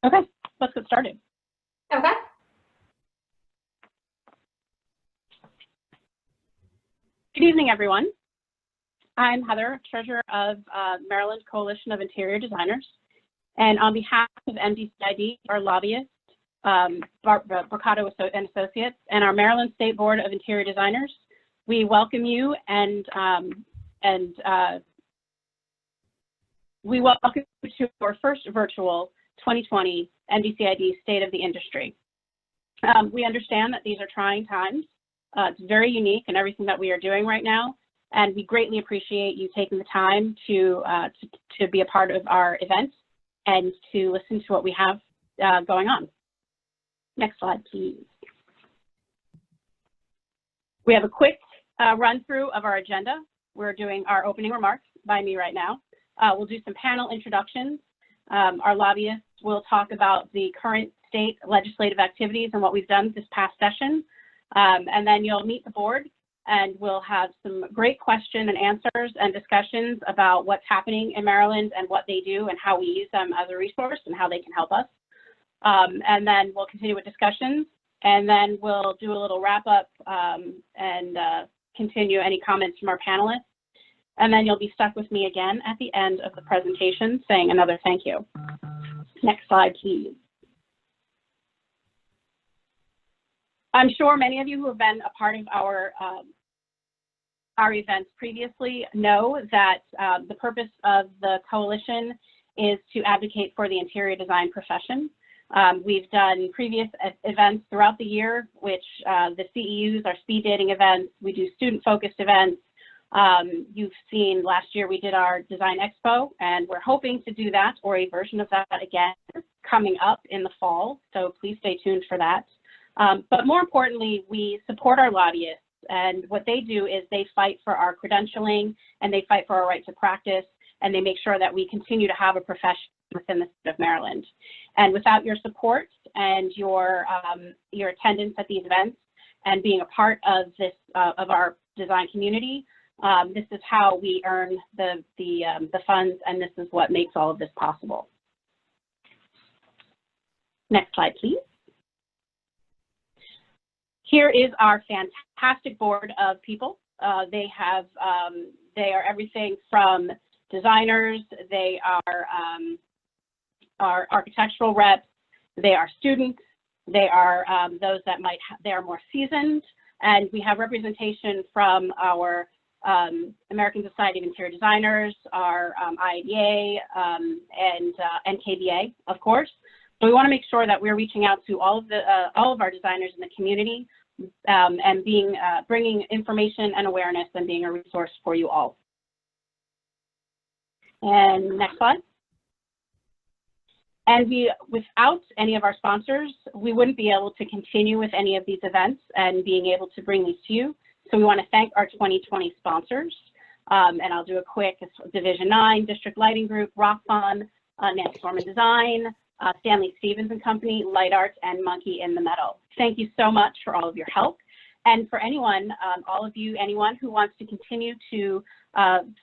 Okay, let's get started. Okay. Good evening, everyone. I'm Heather, Treasurer of Maryland Coalition of Interior Designers. And on behalf of MDCID, our lobbyists, Mercado and Associates, and our Maryland State Board of Interior Designers, we welcome you we welcome you to our first virtual 2020 MDCID State of the Industry. We understand that these are trying times. It's very unique in everything that we are doing right now, and we greatly appreciate you taking the time to be a part of our event and to listen to what we have going on. Next slide, please. We have a quick run through of our agenda. We're doing our opening remarks by me right now. We'll do some panel introductions. Our lobbyists will talk about the current state legislative activities and what we've done this past session. And then you'll meet the board and we'll have some great question and answers and discussions about what's happening in Maryland and what they do and how we use them as a resource and how they can help us. And then we'll continue with discussions, and then we'll do a little wrap up and continue any comments from our panelists. And then you'll be stuck with me again at the end of the presentation saying another thank you. Next slide, please. I'm sure many of you who have been a part of our events previously know that the purpose of the coalition is to advocate for the interior design profession. We've done previous events throughout the year, which the CEUs are speed dating events. We do student-focused events. You've seen last year we did our Design Expo, and we're hoping to do that or a version of that again coming up in the fall, so please stay tuned for that. But more importantly, we support our lobbyists, and what they do is they fight for our credentialing, and they fight for our right to practice, and they make sure that we continue to have a profession within the state of Maryland. And without your support and your attendance at these events and being a part of this of our design community, this is how we earn the funds, and this is what makes all of this possible. Next slide, please. Here is our fantastic board of people. They are everything from designers, they are architectural reps, they are students, they are those that they are more seasoned, and we have representation from our American Society of Interior Designers, our IADA, and NKBA, of course. So we want to make sure that we're reaching out to all of our designers in the community and bringing information and awareness and being a resource for you all. And next slide. And without any of our sponsors, we wouldn't be able to continue with any of these events and being able to bring these to you. So we want to thank our 2020 sponsors. And I'll do a quick Division 9, District Lighting Group, Rock Fund, Nancy Foreman Design, Stanley Stevens and Company, Light Arts, and Monkey in the Meadow. Thank you so much for all of your help. And for anyone, anyone who wants to continue to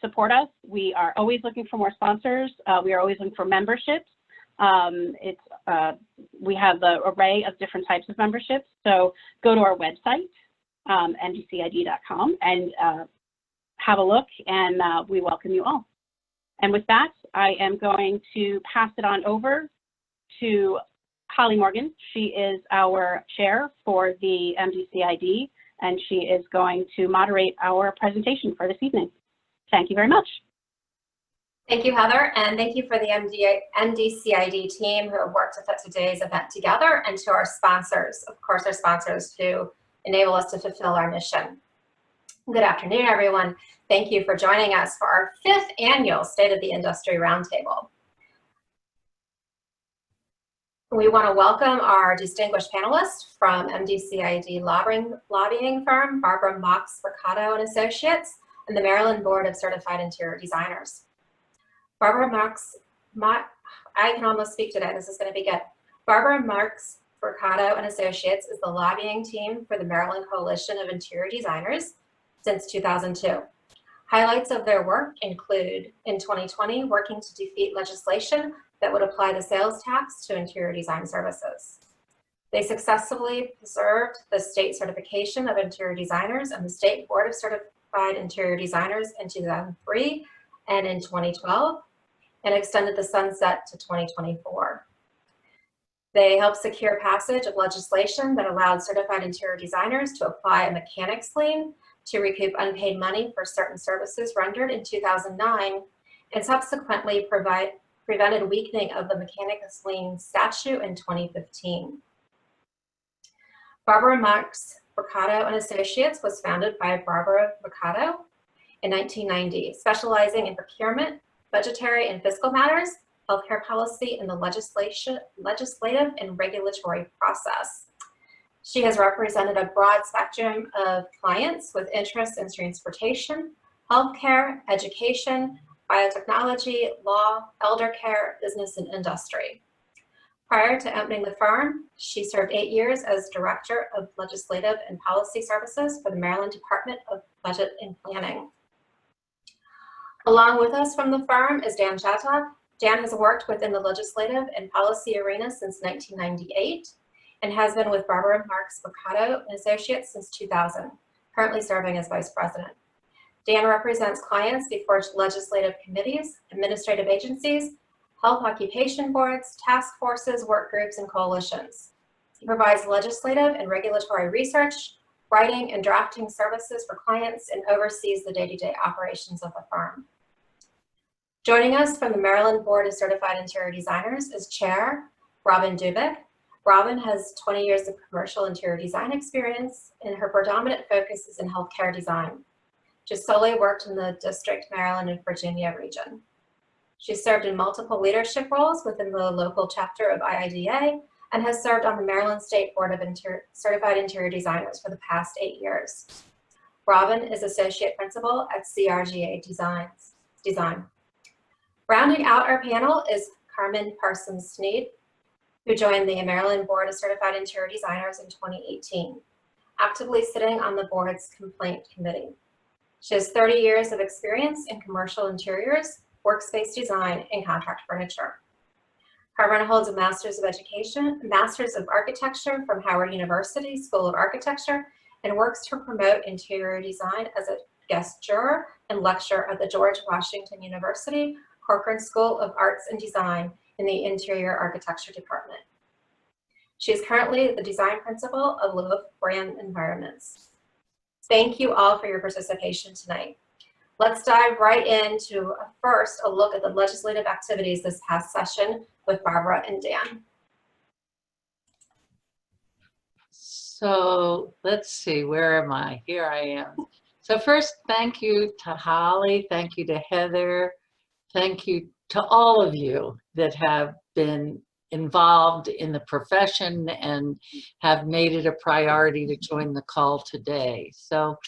support us, we are always looking for more sponsors. We are always looking for memberships. We have the array of different types of memberships. So go to our website, MDCID.com, and have a look, and we welcome you all. And with that, I am going to pass it on over to Holly Morgan. She is our chair for the MDCID, and she is going to moderate our presentation for this evening. Thank you very much. Thank you, Heather, and thank you for the MDCID team who have worked to put today's event together, and to our sponsors, of course, our sponsors who enable us to fulfill our mission. Good afternoon, everyone. Thank you for joining us for our 5th annual State of the Industry Roundtable. We want to welcome our distinguished panelists from MDCID lobbying firm, Barbara Mox Mercado and Associates, and the Maryland Board of Certified Interior Designers. Barbara Mox, I can almost speak today, this is going to be good. Barbara Mox Mercado and Associates is the lobbying team for the Maryland Coalition of Interior Designers since 2002. Highlights of their work include, in 2020, working to defeat legislation that would apply the sales tax to interior design services. They successfully preserved the state certification of interior designers and the State Board of Certified Interior Designers in 2003 and in 2012, and extended the sunset to 2024. They helped secure passage of legislation that allowed certified interior designers to apply a mechanics lien to recoup unpaid money for certain services rendered in 2009, and subsequently prevented weakening of the mechanics lien statute in 2015. Barbara Marx Mercado and Associates was founded by Barbara Mercado in 1990, specializing in procurement, budgetary and fiscal matters, healthcare policy, and the legislative and regulatory process. She has represented a broad spectrum of clients with interests in transportation, healthcare, education, biotechnology, law, elder care, business, and industry. Prior to opening the firm, she served 8 years as Director of Legislative and Policy Services for the Maryland Department of Budget and Planning. Along with us from the firm is Dan Chatab. Dan has worked within the legislative and policy arena since 1998 and has been with Barbara Marx Mercado and Associates since 2000, currently serving as Vice President. Dan represents clients before legislative committees, administrative agencies, health occupation boards, task forces, work groups, and coalitions. He provides legislative and regulatory research, writing and drafting services for clients, and oversees the day-to-day operations of the firm. Joining us from the Maryland Board of Certified Interior Designers is Chair Robin Dubik. Robin has 20 years of commercial interior design experience, and her predominant focus is in healthcare design. She's solely worked in the District, Maryland, and Virginia region. She served in multiple leadership roles within the local chapter of IIDA and has served on the Maryland State Board of Certified Interior Designers for the past 8 years. Robin is Associate Principal at CRGA Design. Rounding out our panel is Carmen Parsons-Sneed, who joined the Maryland Board of Certified Interior Designers in 2018, actively sitting on the board's complaint committee. She has 30 years of experience in commercial interiors, workspace design, and contract furniture. Carmen holds a Master's of Architecture from Howard University School of Architecture and works to promote interior design as a guest juror and lecturer at the George Washington University Corcoran School of Arts and Design in the Interior Architecture Department. She is currently the design principal of Loaf Brand Environments. Thank you all for your participation tonight. Let's dive right into first a look at the legislative activities this past session with Barbara and Dan. So let's see, where am I? Here I am. So first, thank you to Holly, thank you to Heather, thank you to all of you that have been involved in the profession and have made it a priority to join the call today. So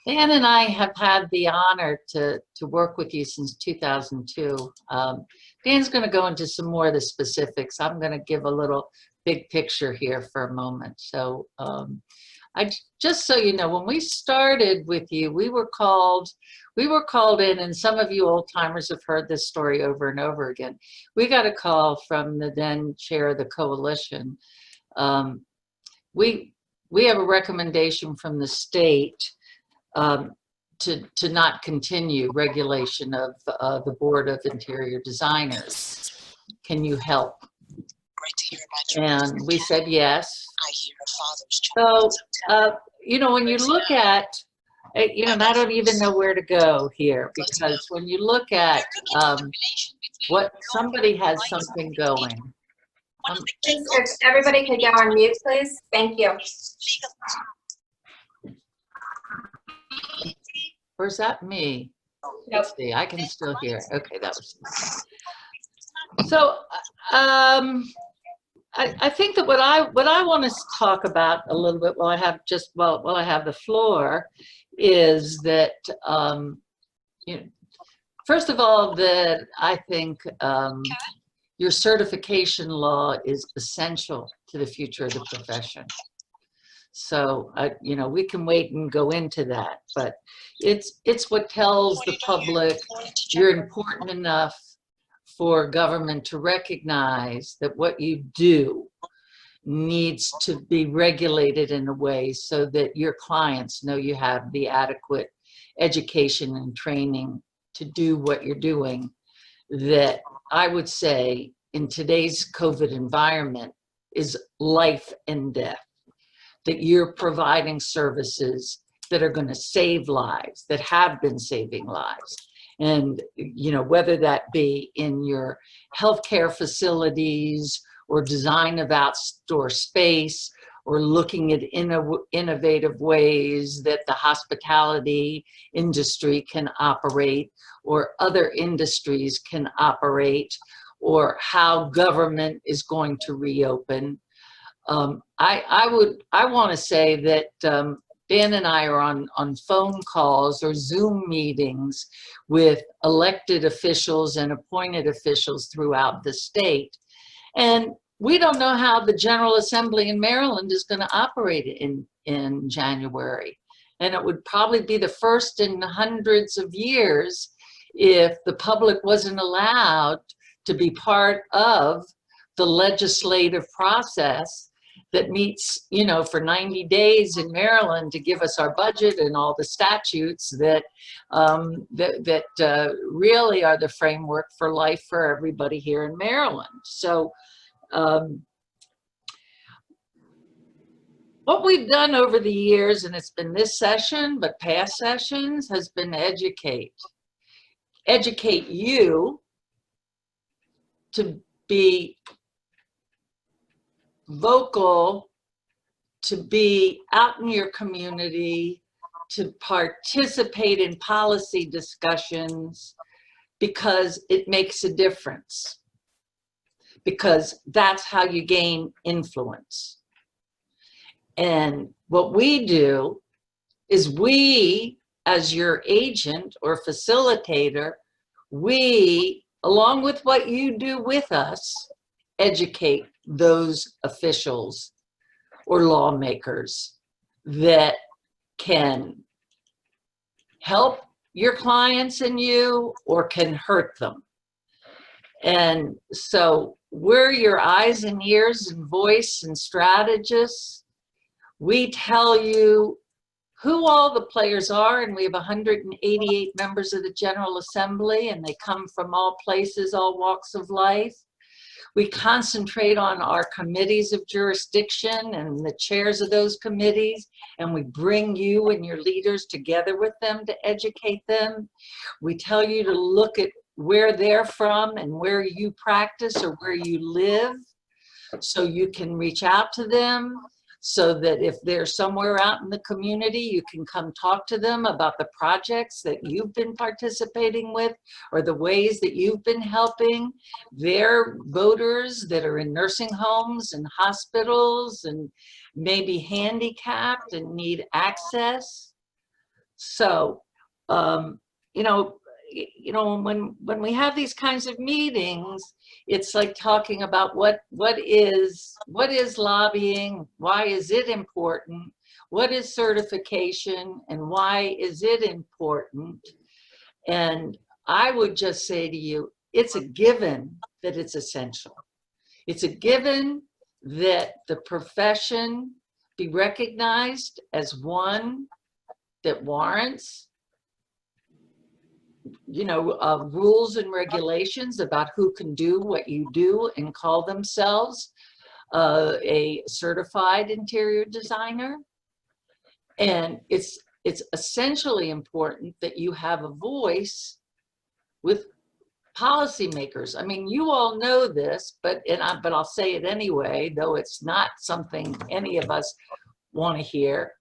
Dan and I have had the honor to work with you since 2002. Dan's going to go into some more of the specifics. I'm going to give a little big picture here for a moment. So just so you know, when we started with you, we were called in, and some of you old timers have heard this story over and over again. We got a call from the then chair of the coalition. We have a recommendation from the state to not continue regulation of the Board of Interior Designers. Can you help? And we said yes. So, you know, when you look at, you know, and I don't even know where to go here, because when you look at what somebody has something going. If everybody could go on mute, please. Thank you. Or is that me? Nope. Let's see, I can still hear. Okay, that was. So I think that what I want to talk about a little bit while I have the floor is that you know, first of all, that I think your certification law is essential to the future of the profession. So, you know, we can wait and go into that, but it's what tells the public you're important enough for government to recognize that what you do needs to be regulated in a way so that your clients know you have the adequate education and training to do what you're doing, that I would say in today's COVID environment is life and death, that you're providing services that are going to save lives, that have been saving lives. And, you know, whether that be in your healthcare facilities or design of outdoor space, or looking at innovative ways that the hospitality industry can operate, or other industries can operate, or how government is going to reopen. I want to say that Dan and I are on phone calls or Zoom meetings with elected officials and appointed officials throughout the state. And we don't know how the General Assembly in Maryland is going to operate in January. And it would probably be the first in hundreds of years if the public wasn't allowed to be part of the legislative process that meets, you know, for 90 days in Maryland to give us our budget and all the statutes that really are the framework for life for everybody here in Maryland. So what we've done over the years, and it's been this session, but past sessions, has been educate you to be vocal, to be out in your community, to participate in policy discussions, because it makes a difference, because that's how you gain influence. And what we do is we, as your agent or facilitator, we, along with what you do with us, educate those officials or lawmakers that can help your clients and you or can hurt them. And so we're your eyes and ears and voice and strategists. We tell you who all the players are, and we have 188 members of the General Assembly, and they come from all places, all walks of life. We concentrate on our committees of jurisdiction and the chairs of those committees, and we bring you and your leaders together with them to educate them. We tell you to look at where they're from and where you practice or where you live, so you can reach out to them, so that if they're somewhere out in the community, you can come talk to them about the projects that you've been participating with or the ways that you've been helping their voters that are in nursing homes and hospitals and maybe handicapped and need access. So, when we have these kinds of meetings, it's like talking about what is lobbying, why is it important, what is certification, and why is it important. And I would just say to you, it's a given that it's essential. It's a given that the profession be recognized as one that warrants rules and regulations about who can do what you do and call themselves a certified interior designer. And it's essentially important that you have a voice with policymakers. I mean, you all know this, but I'll say it anyway, though it's not something any of us want to hear.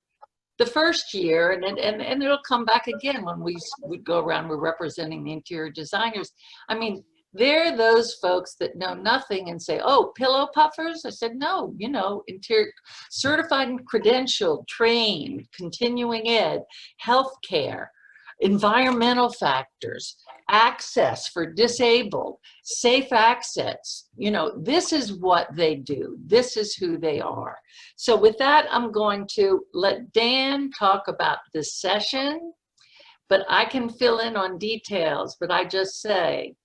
The first year, and it'll come back again when we go around, we're representing the interior designers. I mean, they're those folks that know nothing and say, oh, pillow puffers? I said, no, interior, certified and credentialed, trained, continuing ed, healthcare, environmental factors, access for disabled, safe access. This is what they do. This is who they are. So with that, I'm going to let Dan talk about this session, but I can fill in on details. But I just say,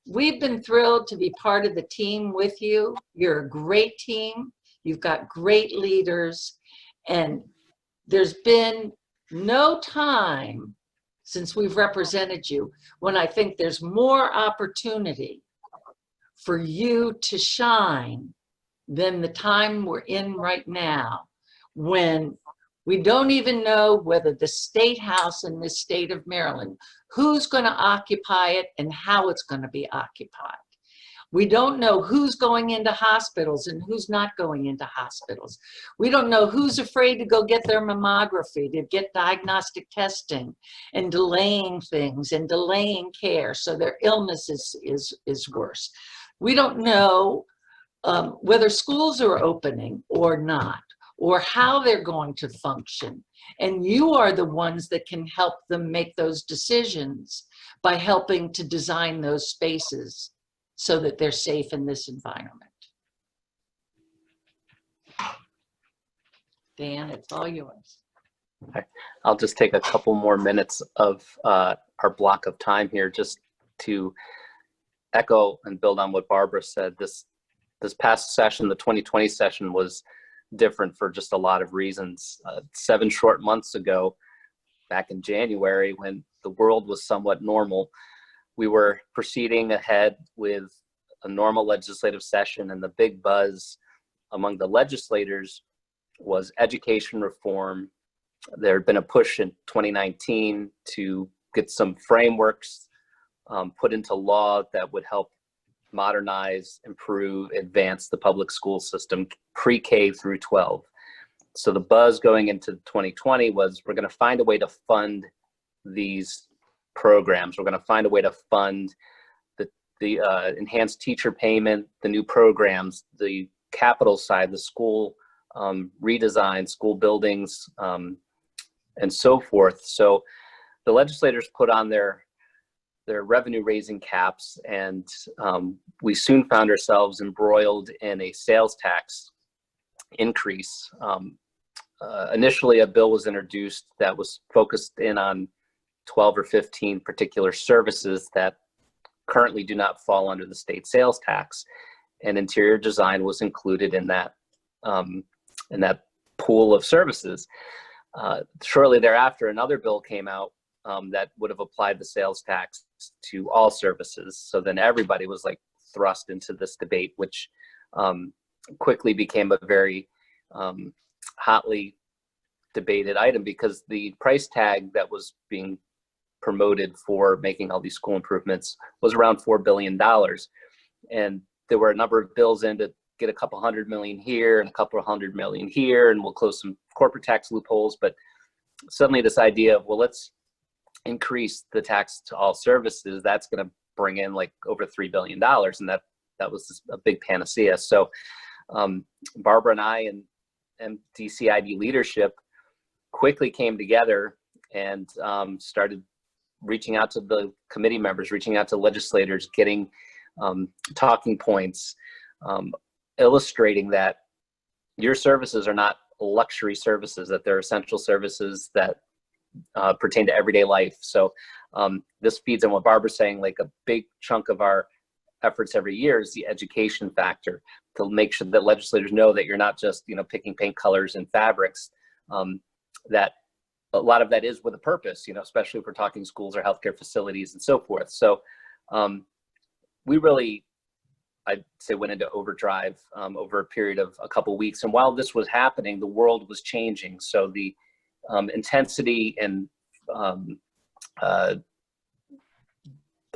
We've been thrilled to be part of the team with you. You're a great team. You've got great leaders, and there's been no time since we've represented you when I think there's more opportunity for you to shine than the time we're in right now, when we don't even know whether the State House in this state of Maryland, who's going to occupy it and how it's going to be occupied. We don't know who's going into hospitals and who's not going into hospitals. We don't know who's afraid to go get their mammography, to get diagnostic testing, and delaying things and delaying care so their illness is worse. We don't know whether schools are opening or not, or how they're going to function. And you are the ones that can help them make those decisions by helping to design those spaces so that they're safe in this environment. Dan, it's all yours. Okay. I'll just take a couple more minutes of our block of time here just to echo and build on what Barbara said. This past session, the 2020 session, was different for just a lot of reasons. 7 short months ago, back in January, when the world was somewhat normal, we were proceeding ahead with a normal legislative session, and the big buzz among the legislators was education reform. There had been a push in 2019 to get some frameworks put into law that would help modernize, improve, advance the public school system, pre-K through 12. So the buzz going into 2020 was, we're going to find a way to fund these programs. We're going to find a way to fund the enhanced teacher payment, the new programs, the capital side, the school redesign, school buildings, and so forth. So the legislators put on their revenue raising caps, and we soon found ourselves embroiled in a sales tax increase. Initially, a bill was introduced that was focused in on 12 or 15 particular services that currently do not fall under the state sales tax, and interior design was included in that pool of services. Shortly thereafter, another bill came out that would have applied the sales tax to all services. So then everybody was like thrust into this debate, which quickly became a very hotly debated item, because the price tag that was being promoted for making all these school improvements was around $4 billion. And there were a number of bills in to get a couple $100 million here and a couple $100 million here, and we'll close some corporate tax loopholes. But suddenly this idea of, well, let's increase the tax to all services, that's going to bring in like over $3 billion. And that was a big panacea. So Barbara and I and MDCID leadership quickly came together and started reaching out to the committee members, reaching out to legislators, getting talking points, illustrating that your services are not luxury services, that they're essential services that pertain to everyday life. So this feeds on what Barbara's saying. Like, a big chunk of our efforts every year is the education factor, to make sure that legislators know that you're not just, picking paint colors and fabrics, that a lot of that is with a purpose, especially if we're talking schools or healthcare facilities and so forth. So we really, I'd say, went into overdrive over a period of a couple weeks. And while this was happening, the world was changing. So the intensity and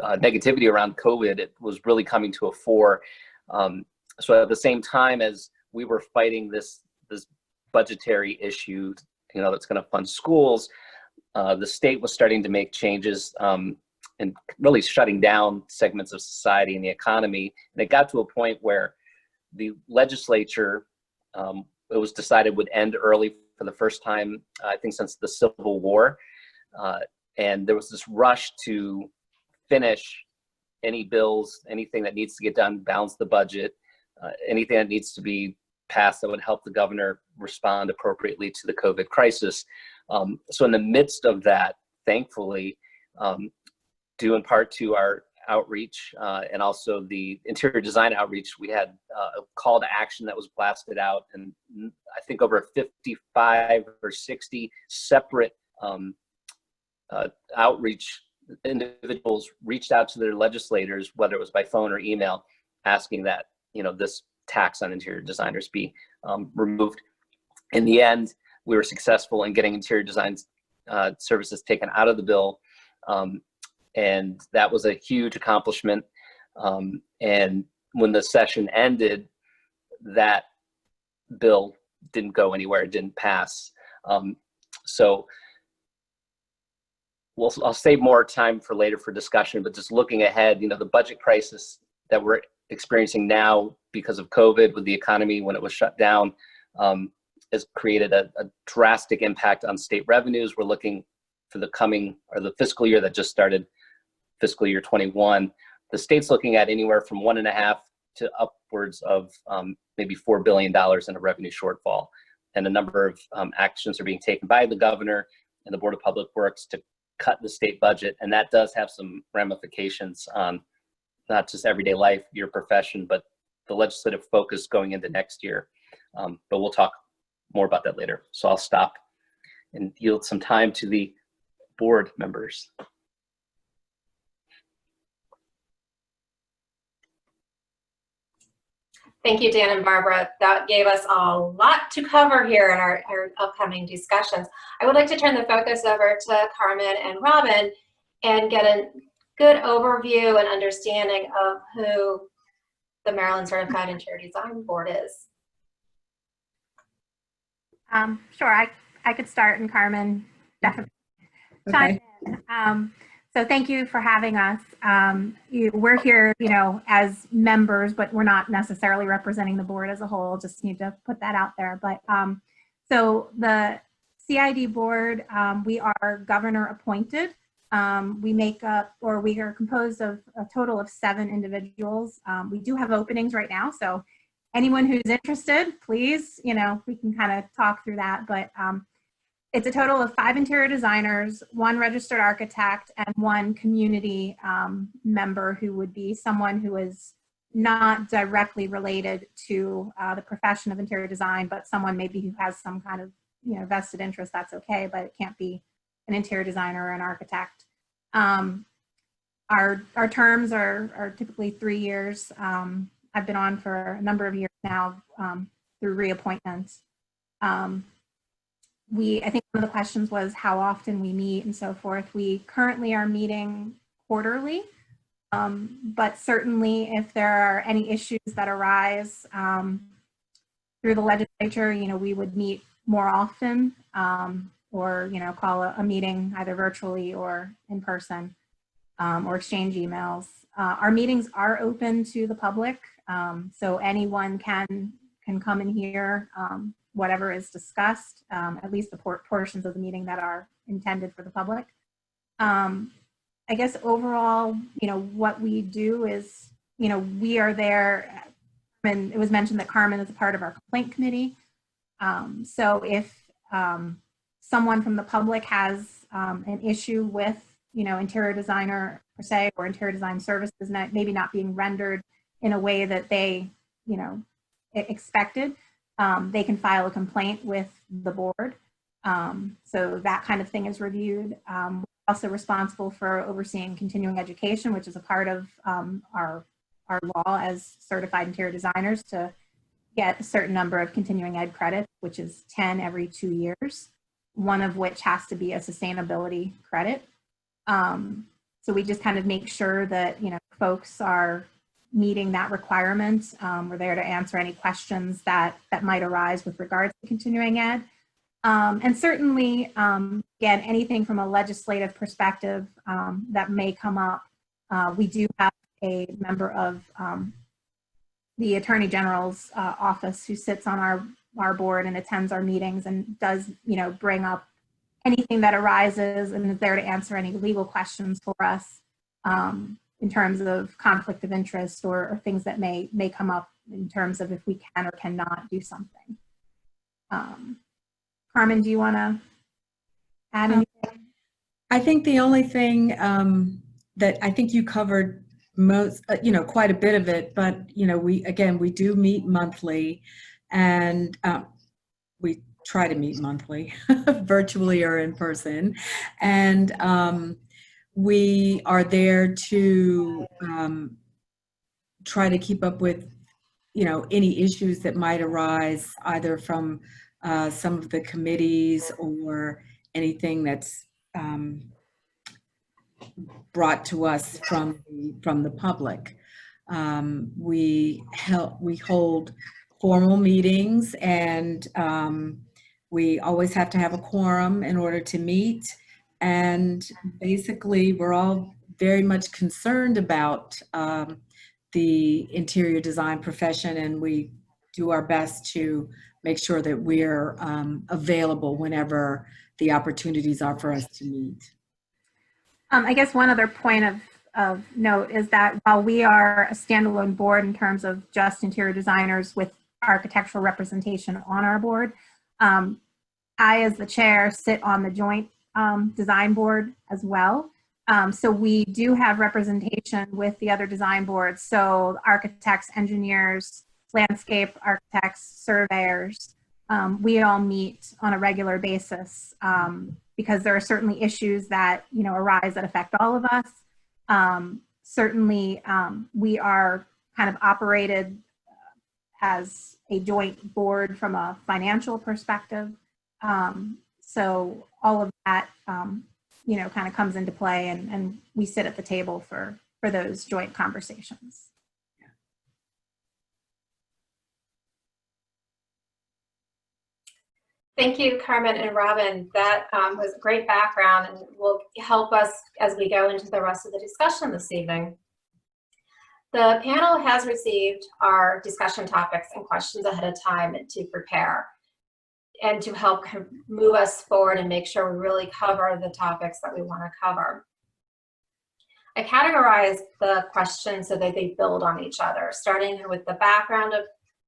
negativity around COVID, it was really coming to a fore. So at the same time as we were fighting this budgetary issue, that's going to fund schools, the state was starting to make changes and really shutting down segments of society and the economy. And it got to a point where the legislature, it was decided, would end early for the first time, I think, since the Civil War. And there was this rush to finish any bills, anything that needs to get done, balance the budget, anything that needs to be passed that would help the governor respond appropriately to the COVID crisis. So in the midst of that, thankfully, due in part to our outreach and also the interior design outreach, we had a call to action that was blasted out, and I think over 55 or 60 separate outreach individuals reached out to their legislators, whether it was by phone or email, asking that, you know, this tax on interior designers be removed. In the end, we were successful in getting interior design services taken out of the bill. And that was a huge accomplishment. And when the session ended, that bill didn't go anywhere, it didn't pass. So I'll save more time for later for discussion, but just looking ahead, you know, the budget crisis that we're experiencing now because of COVID with the economy when it was shut down has created a drastic impact on state revenues. We're looking for the coming, or the fiscal year that just started, fiscal year 21, the state's looking at anywhere from 1.5 to upwards of maybe $4 billion in a revenue shortfall. And a number of actions are being taken by the governor and the Board of Public Works to cut the state budget. And that does have some ramifications on not just everyday life, your profession, but the legislative focus going into next year. But we'll talk more about that later. So I'll stop and yield some time to the board members. Thank you, Dan and Barbara. That gave us a lot to cover here in our upcoming discussions. I would like to turn the focus over to Carmen and Robin and get a good overview and understanding of who the Maryland Certified Interior Design Board is. Sure, I could start, and Carmen definitely chime in. So thank you for having us. We're here, you know, as members, but we're not necessarily representing the board as a whole. Just need to put that out there. But so the CID board, we are governor appointed. We make up, or we are composed of a total of 7 individuals. We do have openings right now, so anyone who's interested, please, you know, we can kind of talk through that. But it's a total of 5 interior designers, 1 registered architect, and 1 community member who would be someone who is not directly related to the profession of interior design, but someone maybe who has some kind of, you know, vested interest. That's okay, but it can't be an interior designer or an architect. Our terms are typically 3 years. I've been on for a number of years now through reappointments. I think one of the questions was how often we meet and so forth. We currently are meeting quarterly, but certainly if there are any issues that arise through the legislature, you know, we would meet more often, or, you know, call a meeting either virtually or in person, or exchange emails. Our meetings are open to the public, so anyone can come in here. Whatever is discussed, at least the portions of the meeting that are intended for the public. I guess overall, you know, what we do is, you know, we are there, and it was mentioned that Carmen is a part of our complaint committee. So if someone from the public has an issue with, you know, interior designer per se, or interior design services maybe not being rendered in a way that they, you know, expected, they can file a complaint with the board. So that kind of thing is reviewed. We're also responsible for overseeing continuing education, which is a part of our law as certified interior designers to get a certain number of continuing ed credits, which is 10 every 2 years, one of which has to be a sustainability credit. So we just kind of make sure that, you know, folks are meeting that requirement. We're there to answer any questions that might arise with regards to continuing ed. And certainly, again, anything from a legislative perspective that may come up. We do have a member of the Attorney General's office who sits on our board and attends our meetings and does, you know, bring up anything that arises and is there to answer any legal questions for us. In terms of conflict of interest or things that may come up in terms of if we can or cannot do something. Carmen, do you want to add anything? I think the only thing that I think you covered most, quite a bit of it, but, we do meet monthly, and we try to meet monthly, virtually or in person. And we are there to try to keep up with, any issues that might arise either from some of the committees or anything that's brought to us from the public. We hold formal meetings, and we always have to have a quorum in order to meet. And basically, we're all very much concerned about the interior design profession, and we do our best to make sure that we're available whenever the opportunities are for us to meet. I guess one other point of note is that while we are a standalone board in terms of just interior designers with architectural representation on our board, I, as the chair, sit on the joint design board as well. So we do have representation with the other design boards. So architects, engineers, landscape architects, surveyors, we all meet on a regular basis because there are certainly issues that, arise that affect all of us. Certainly, we are kind of operated as a joint board from a financial perspective. So all of that, kind of comes into play, and we sit at the table for those joint conversations. Thank you, Carmen and Robin. That was a great background and will help us as we go into the rest of the discussion this evening. The panel has received our discussion topics and questions ahead of time to prepare and to help move us forward and make sure we really cover the topics that we want to cover. I categorized the questions so that they build on each other, starting with the background of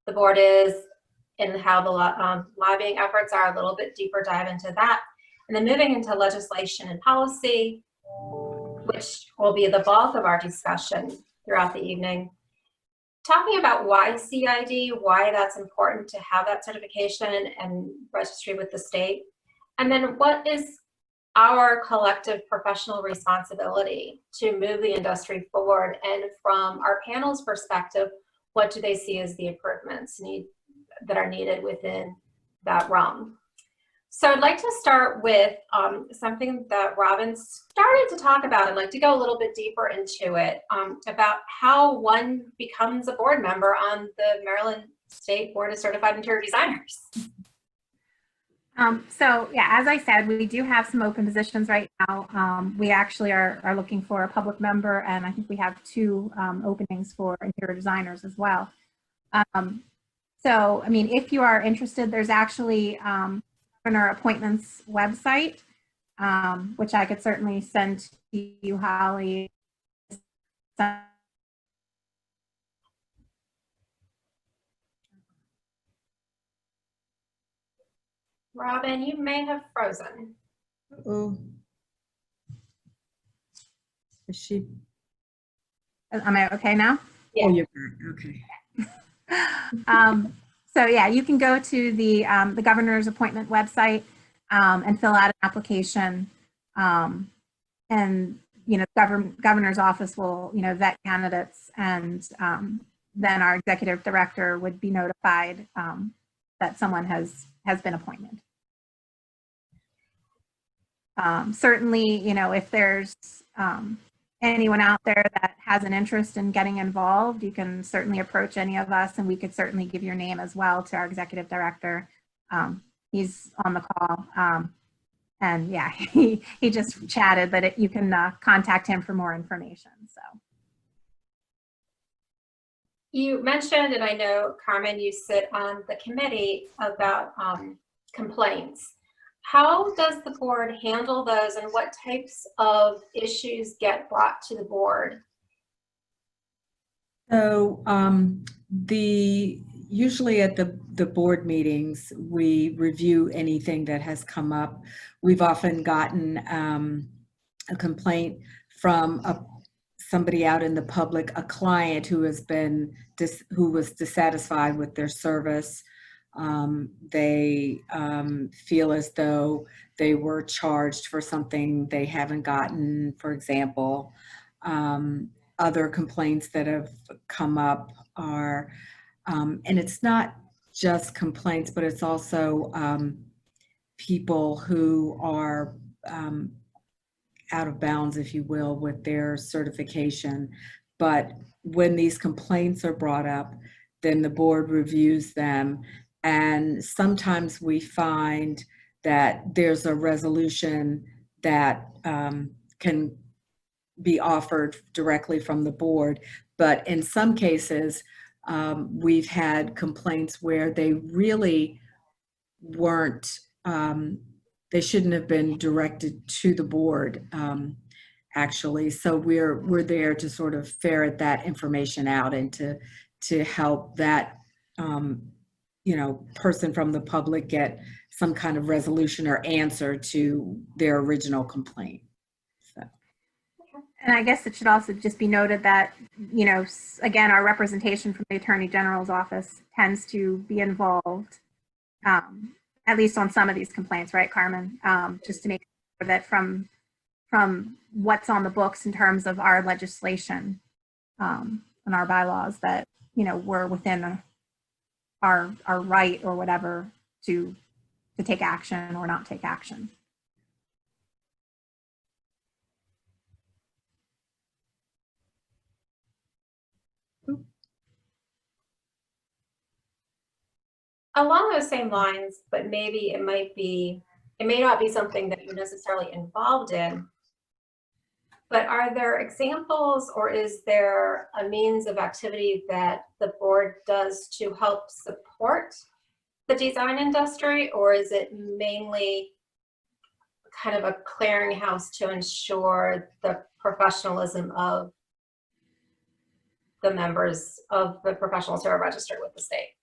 the board is and how the lobbying efforts are, a little bit deeper dive into that, and then moving into legislation and policy, which will be the bulk of our discussion throughout the evening. Talking about why CID, why that's important to have that certification and registry with the state, and then what is our collective professional responsibility to move the industry forward, and from our panel's perspective, what do they see as the improvements that are needed within that realm. So I'd like to start with something that Robin started to talk about. I'd like to go a little bit deeper into it, about how one becomes a board member on the Maryland State Board of Certified Interior Designers. So yeah, as I said, we do have some open positions right now. We actually are looking for a public member, and I think we have 2 openings for interior designers as well. So, I mean, if you are interested, there's actually Governor Appointments website, which I could certainly send to you, Holly. Robin, you may have frozen. Oh, is she? Am I okay now? Yeah. Oh, you're back. Okay. So yeah, you can go to the governor's appointment website and fill out an application, and governor's office will vet candidates, and then our executive director would be notified that someone has been appointed. Certainly, if there's anyone out there that has an interest in getting involved, you can certainly approach any of us, and we could certainly give your name as well to our executive director. He's on the call, and yeah, he just chatted that you can contact him for more information. So you mentioned, and I know, Carmen, you sit on the committee about complaints. How does the board handle those, and what types of issues get brought to the board? So usually at the board meetings, we review anything that has come up. We've often gotten a complaint from somebody out in the public, a client who has been who was dissatisfied with their service. They feel as though they were charged for something they haven't gotten, for example. Other complaints that have come up are, and it's not just complaints, but it's also people who are out of bounds, if you will, with their certification. But when these complaints are brought up, then the board reviews them. And sometimes we find that there's a resolution that can be offered directly from the board. But in some cases, we've had complaints where they really weren't, they shouldn't have been directed to the board, actually. So we're there to sort of ferret that information out and to help that person from the public get some kind of resolution or answer to their original complaint. So. And I guess it should also just be noted that, again, our representation from the Attorney General's office tends to be involved, at least on some of these complaints, right, Carmen? Just to make sure that from what's on the books in terms of our legislation and our bylaws, that we're within our right or whatever to take action or not take action. Along those same lines, but maybe it may not be something that you're necessarily involved in, but are there examples or is there a means of activity that the board does to help support the design industry, or is it mainly kind of a clearinghouse to ensure the professionalism of the members of the professionals who are registered with the state?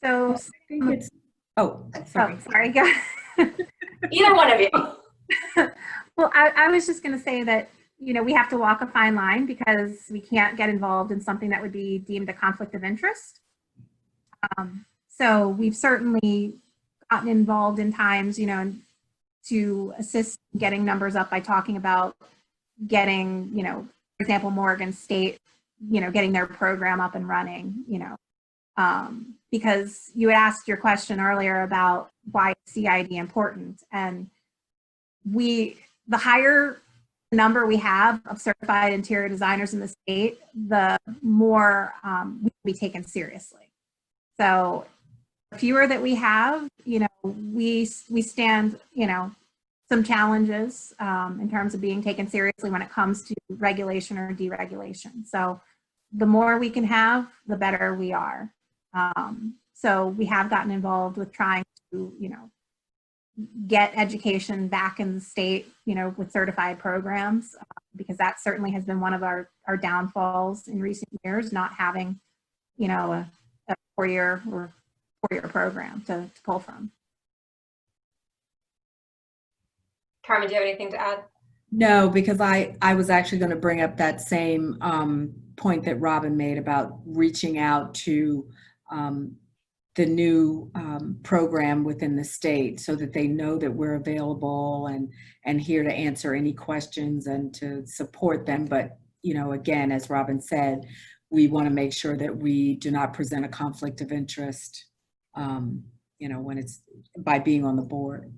So I think it's, sorry. Oh, sorry. Go. Either one of you. Well, I was just going to say that, we have to walk a fine line because we can't get involved in something that would be deemed a conflict of interest. So we've certainly gotten involved in times, to assist getting numbers up by talking about getting, for example, Morgan State, getting their program up and running, because you had asked your question earlier about why CID important, and the higher number we have of certified interior designers in the state, the more we will be taken seriously. So the fewer that we have, we stand, some challenges in terms of being taken seriously when it comes to regulation or deregulation. So the more we can have, the better we are. So we have gotten involved with trying to, get education back in the state, with certified programs, because that certainly has been one of our downfalls in recent years, not having, a four-year program to pull from. Carmen, do you have anything to add? No, because I was actually going to bring up that same point that Robin made about reaching out to the new program within the state so that they know that we're available and here to answer any questions and to support them. But, again, as Robin said, we want to make sure that we do not present a conflict of interest, when it's by being on the board.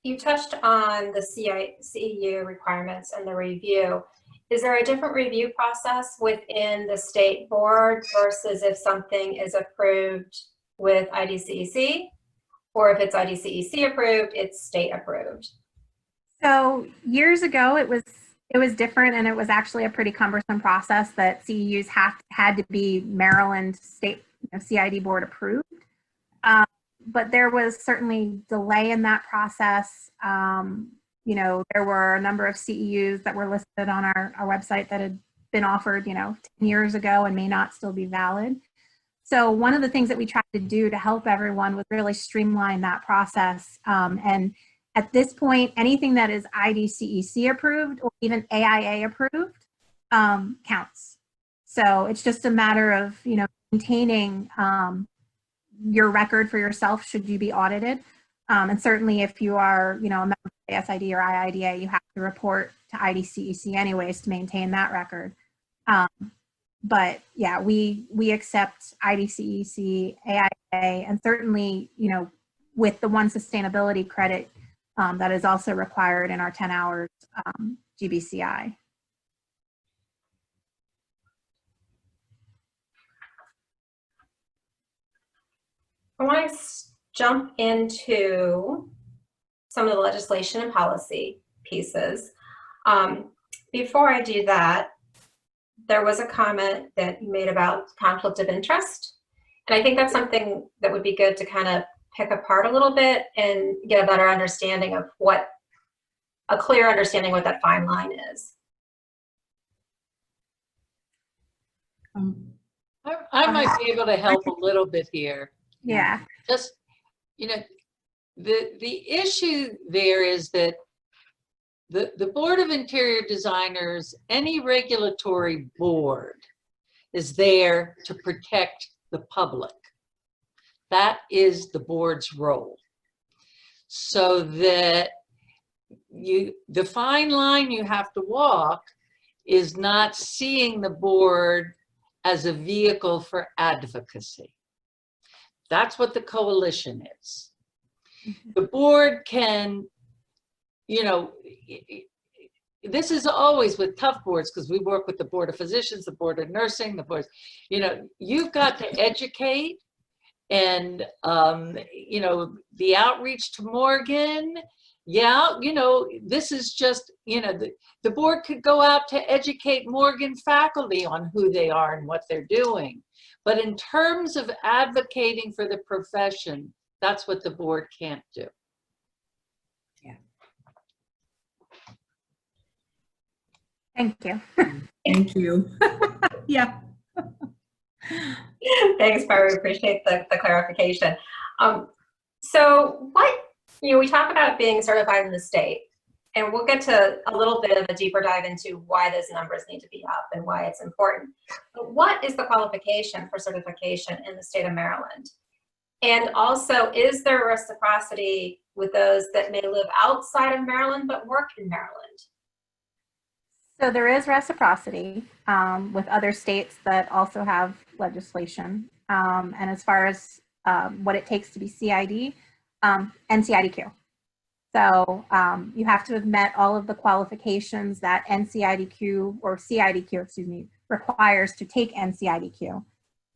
You touched on the CEU requirements and the review. Is there a different review process within the state board versus if something is approved with IDCEC, or if it's IDCEC approved, it's state approved? So years ago, it was different, and it was actually a pretty cumbersome process that CEUs had to be Maryland state CID board approved. But there was certainly delay in that process. There were a number of CEUs that were listed on our website that had been offered, 10 years ago and may not still be valid. So one of the things that we tried to do to help everyone was really streamline that process and At this point, anything that is IDCEC approved or even AIA approved counts. So it's just a matter of, you know, maintaining your record for yourself should you be audited. And certainly if you are, you know, a member of MDICID or IIDA, you have to report to IDCEC anyways to maintain that record. But yeah, we accept IDCEC, AIA, and certainly, you know, with the one sustainability credit that is also required in our 10 hours GBCI. I want to jump into some of the legislation and policy pieces. Before I do that, there was a comment that you made about conflict of interest. And I think that's something that would be good to kind of pick apart a little bit and get a better understanding of a clear understanding what that fine line is. I might be able to help a little bit here. Yeah. Just, you know, the issue there is that the Board of Interior Designers, any regulatory board, is there to protect the public. That is the board's role. So that the fine line you have to walk is not seeing the board as a vehicle for advocacy. That's what the coalition is. The board can, you know, this is always with tough boards because we work with the Board of Physicians, the Board of Nursing, the boards, you know, you've got to educate and, you know, the outreach to Morgan. Yeah, you know, this is just, you know, the board could go out to educate Morgan faculty on who they are and what they're doing. But in terms of advocating for the profession, that's what the board can't do. Yeah. Thank you. Thank you. Yeah. Thanks, Barb. We appreciate the clarification. So you know, we talk about being certified in the state, and we'll get to a little bit of a deeper dive into why those numbers need to be up and why it's important. But what is the qualification for certification in the state of Maryland? And also, is there reciprocity with those that may live outside of Maryland but work in Maryland? So there is reciprocity with other states that also have legislation. And as far as what it takes to be CID, NCIDQ. So you have to have met all of the qualifications that NCIDQ or CIDQ, excuse me, requires to take NCIDQ.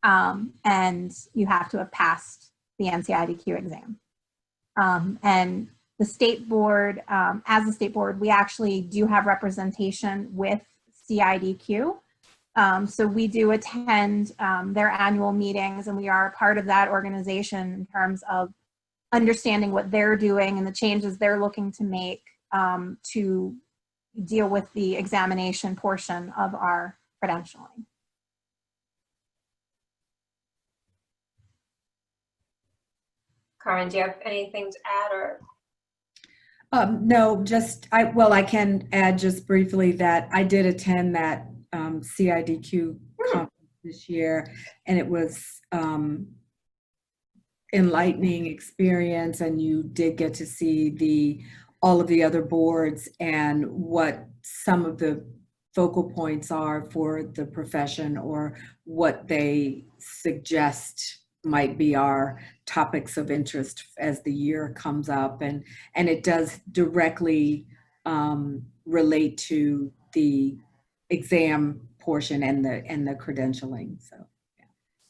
And you have to have passed the NCIDQ exam. And the state board, as a state board, we actually do have representation with CIDQ. So we do attend their annual meetings, and we are a part of that organization in terms of understanding what they're doing and the changes they're looking to make to deal with the examination portion of our credentialing. Carmen, do you have anything to add or? No, just, I can add just briefly that I did attend that CIDQ conference this year, and it was enlightening experience, and you did get to see all of the other boards and what some of the focal points are for the profession, or what they suggest might be our topics of interest as the year comes up, and it does directly relate to the exam portion and the credentialing. So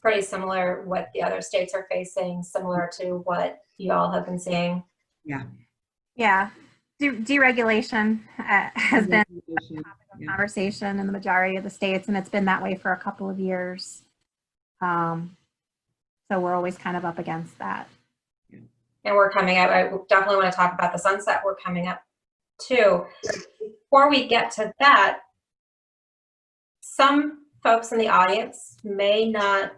pretty similar what the other states are facing, similar to what you all have been seeing. Yeah. Yeah. Deregulation has been a topic of conversation in the majority of the states, and it's been that way for a couple of years. So we're always kind of up against that. And we're coming up, I definitely want to talk about the sunset we're coming up too. Before we get to that, some folks in the audience may not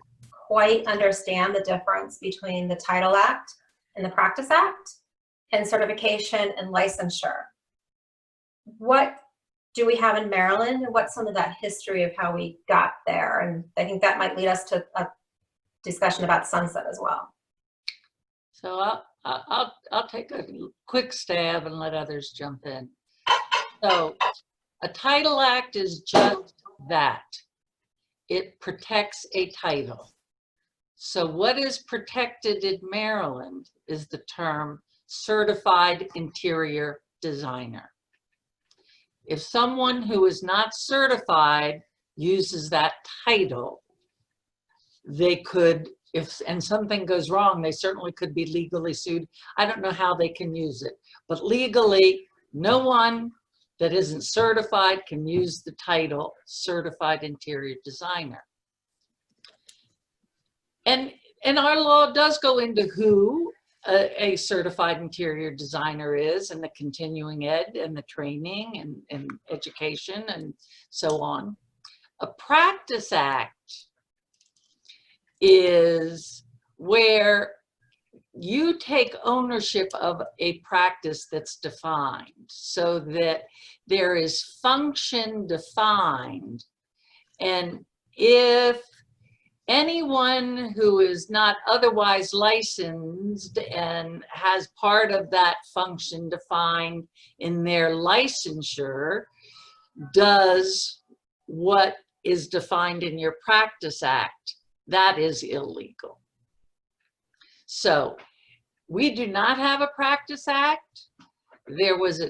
quite understand the difference between the Title Act and the Practice Act. and certification and licensure. What do we have in Maryland, and what's some of that history of how we got there? And I think that might lead us to a discussion about sunset as well. So I'll take a quick stab and let others jump in. So a title act is just that. It protects a title. So what is protected in Maryland is the term certified interior designer. If someone who is not certified uses that title, they could, and something goes wrong, they certainly could be legally sued. I don't know how they can use it, but legally, no one that isn't certified can use the title certified interior designer. And our law does go into who a certified interior designer is, and the continuing ed and the training and education and so on. A practice act is where you take ownership of a practice that's defined, so that there is function defined. And if anyone who is not otherwise licensed and has part of that function defined in their licensure does what is defined in your practice act, that is illegal. So we do not have a practice act. There was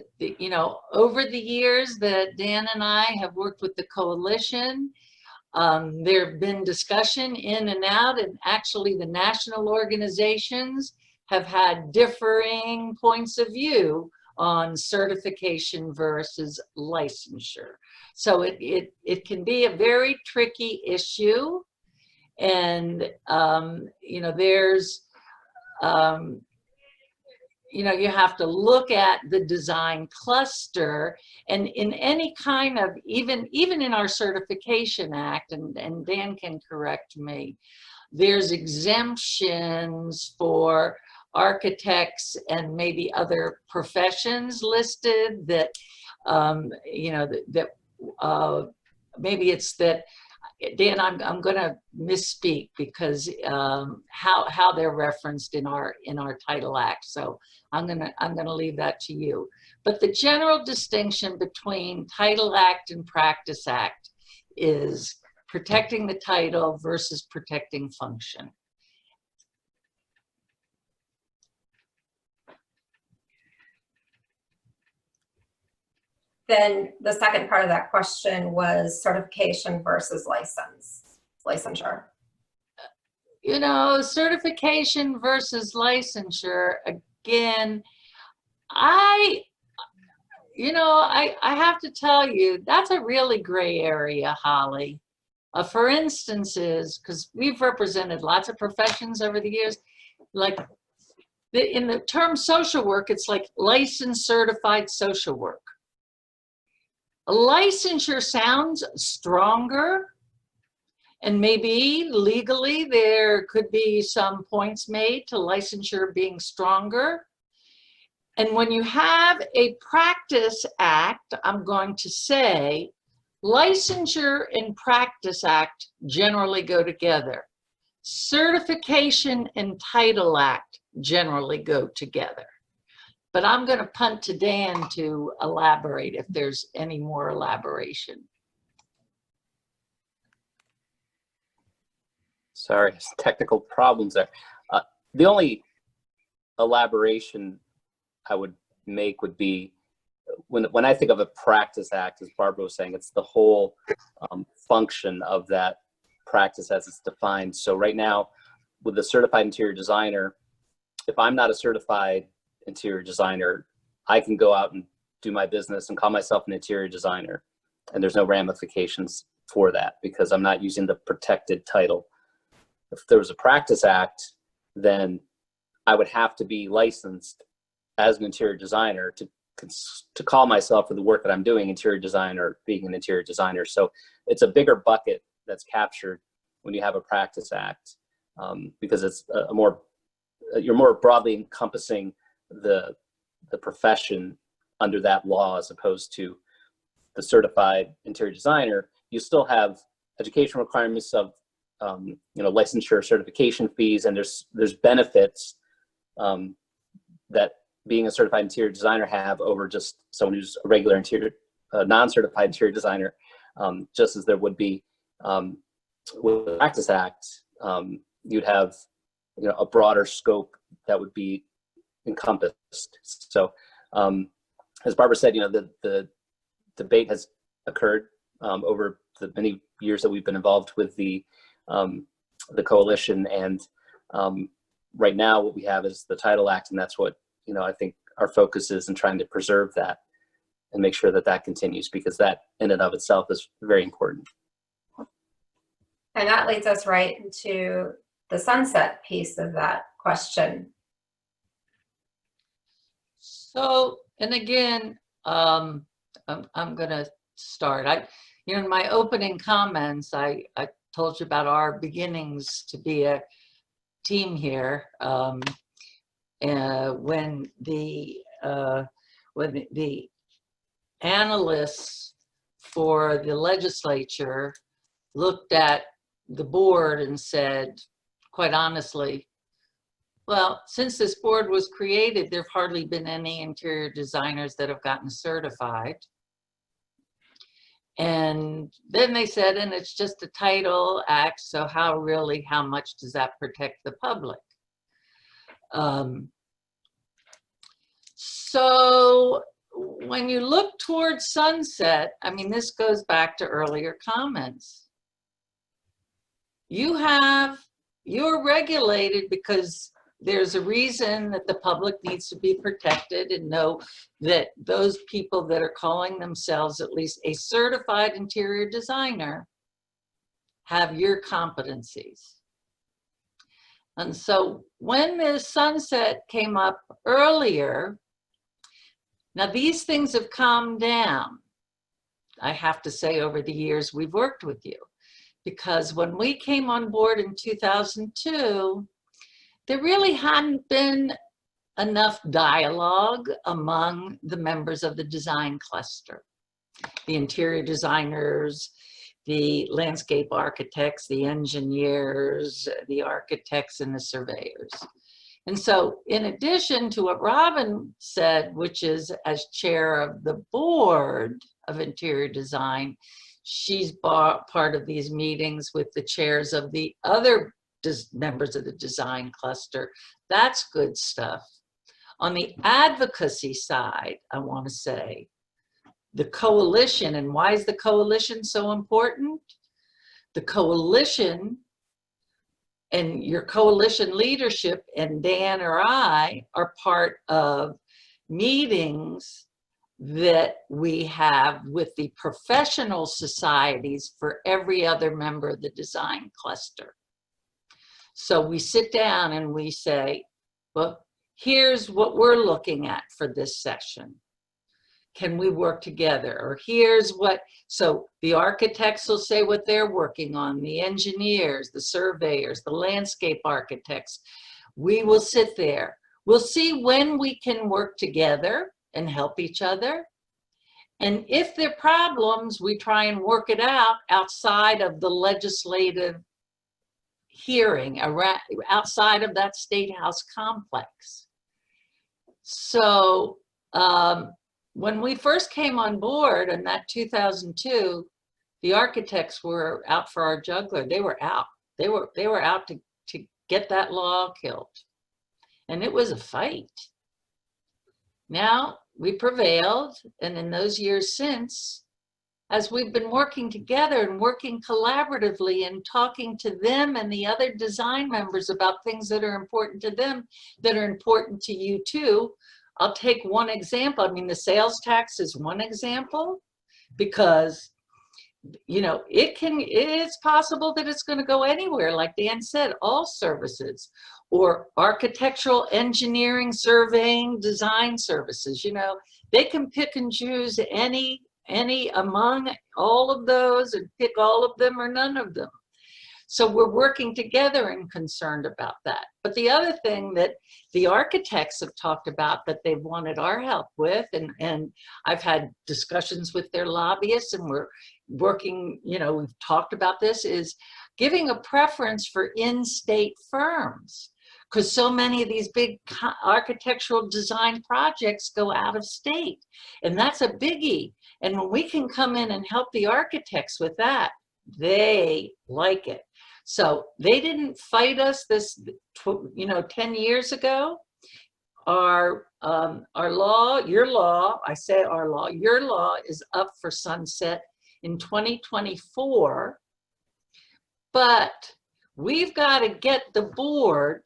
over the years that Dan and I have worked with the coalition, there have been discussion in and out, and actually the national organizations have had differing points of view on certification versus licensure. So it can be a very tricky issue. And, there's, you have to look at the design cluster, and in any kind of, even in our certification act, and Dan can correct me, there's exemptions for architects and maybe other professions listed that, maybe it's that, Dan, I'm going to misspeak because how they're referenced in our title act. So I'm gonna leave that to you. But the general distinction between title act and practice act is protecting the title versus protecting function. Then the second part of that question was certification versus licensure. Certification versus licensure, again, I have to tell you, that's a really gray area, Holly. For instance, because we've represented lots of professions over the years, like in the term social work, it's like licensed certified social work. A licensure sounds stronger, and maybe legally there could be some points made to licensure being stronger. And when you have a practice act, I'm going to say licensure and practice act generally go together. Certification and title act generally go together. But I'm going to punt to Dan to elaborate if there's any more elaboration. Sorry, technical problems there. The only elaboration I would make would be when I think of a practice act, as Barbara was saying, it's the whole function of that practice as it's defined. So right now, with the certified interior designer, if I'm not a certified interior designer, I can go out and do my business and call myself an interior designer, and there's no ramifications for that because I'm not using the protected title. If there was a practice act, then I would have to be licensed as an interior designer to call myself for the work that I'm doing interior design or being an interior designer. So it's a bigger bucket that's captured when you have a practice act because it's you're more broadly encompassing the the profession under that law as opposed to the certified interior designer, you still have education requirements of licensure, certification fees, and there's benefits that being a certified interior designer have over just someone who's a regular interior, non-certified interior designer, just as there would be with the Practice Act. You'd have a broader scope that would be encompassed. So as Barbara said, the debate has occurred over the many years that we've been involved with the coalition, and right now what we have is the Title Act, and that's what I think our focus is in trying to preserve that and make sure that that continues, because that in and of itself is very important. And that leads us right into the sunset piece of that question. So, and again, I'm going to start. In my opening comments, I told you about our beginnings to be a team here. When the analysts for the legislature looked at the board and said, quite honestly, well, since this board was created, there have hardly been any interior designers that have gotten certified. And then they said, and it's just a Title Act, so how much does that protect the public? So when you look towards sunset, I mean, this goes back to earlier comments. You're regulated because there's a reason that the public needs to be protected and know that those people that are calling themselves at least a certified interior designer have your competencies. And so when the sunset came up earlier, now these things have calmed down, I have to say, over the years we've worked with you. Because when we came on board in 2002, there really hadn't been enough dialogue among the members of the design cluster. The interior designers, the landscape architects, the engineers, the architects, and the surveyors. And so in addition to what Robin said, which is as chair of the board of interior design, she's part of these meetings with the chairs of the other members of the design cluster. That's good stuff. On the advocacy side, I want to say, the coalition, and why is the coalition so important? The coalition and your coalition leadership, and Dan or I, are part of meetings that we have with the professional societies for every other member of the design cluster. So we sit down and we say, well, here's what we're looking at for this session. Can we work together? Or here's what, so the architects will say what they're working on, the engineers, the surveyors, the landscape architects. We will sit there. We'll see when we can work together and help each other. And if there are problems, we try and work it out outside of the legislative hearing, outside of that State House complex. So when we first came on board in that 2002, the architects were out for our jugular. They were out. They were out to get that law killed. And it was a fight. Now we prevailed, and in those years since, as we've been working together and working collaboratively and talking to them and the other design members about things that are important to them, that are important to you too. I'll take one example. I mean, the sales tax is one example, because it's possible that it's going to go anywhere, like Dan said, all services, or architectural, engineering, surveying, design services. They can pick and choose any among all of those and pick all of them or none of them. So we're working together and concerned about that. But the other thing that the architects have talked about that they've wanted our help with, and I've had discussions with their lobbyists, and we're working, you know, we've talked about this, is giving a preference for in-state firms. Because so many of these big architectural design projects go out of state. And that's a biggie. And when we can come in and help the architects with that, they like it. So they didn't fight us this, 10 years ago. Our law, your law, I say our law, your law is up for sunset in 2024. But we've got to get the board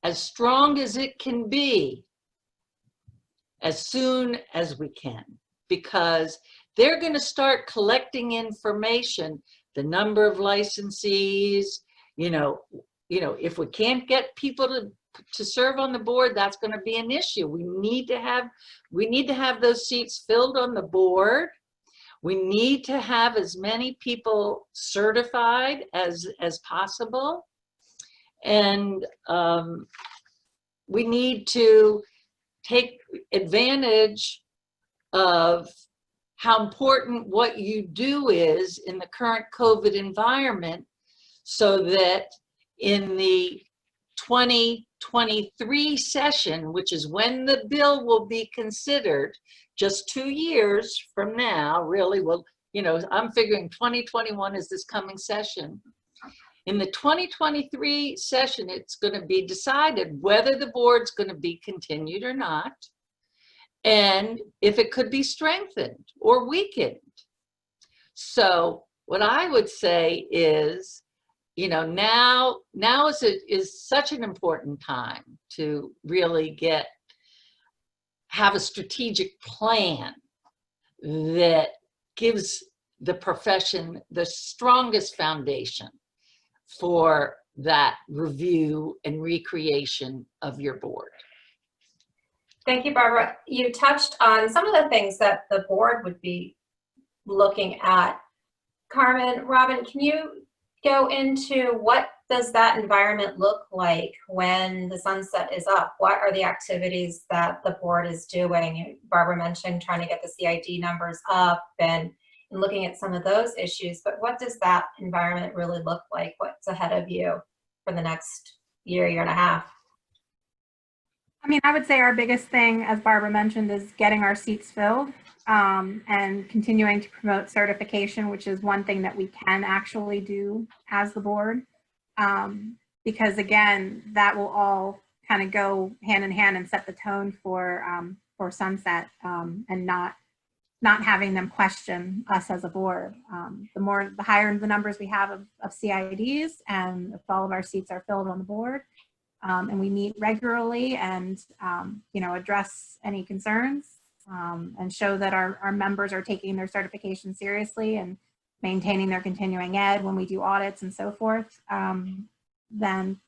as strong as it can be as soon as we can, because they're going to start collecting information, the number of licensees, if we can't get people to serve on the board, that's going to be an issue. We need to have those seats filled on the board. We need to have as many people certified as possible. And we need to take advantage of how important what you do is in the current COVID environment, so that in the 2023 session, which is when the bill will be considered, just 2 years from now, really, well, I'm figuring 2021 is this coming session. In the 2023 session, it's going to be decided whether the board's going to be continued or not, and if it could be strengthened or weakened. So what I would say is, now is such an important time to really have a strategic plan that gives the profession the strongest foundation for that review and recreation of your board. Thank you, Barbara. You touched on some of the things that the board would be looking at. Carmen, Robin, can you go into what does that environment look like when the sunset is up? What are the activities that the board is doing? Barbara mentioned trying to get the CID numbers up and looking at some of those issues, but what does that environment really look like? What's ahead of you for the next year and a half? I mean, I would say our biggest thing, as Barbara mentioned, is getting our seats filled and continuing to promote certification, which is one thing that we can actually do as the board. Because again, that will all kind of go hand in hand and set the tone for sunset, and not having them question us as a board. The higher the numbers we have of CIDs, and if all of our seats are filled on the board, and we meet regularly and address any concerns, and show that our members are taking their certification seriously and maintaining their continuing ed when we do audits and so forth, then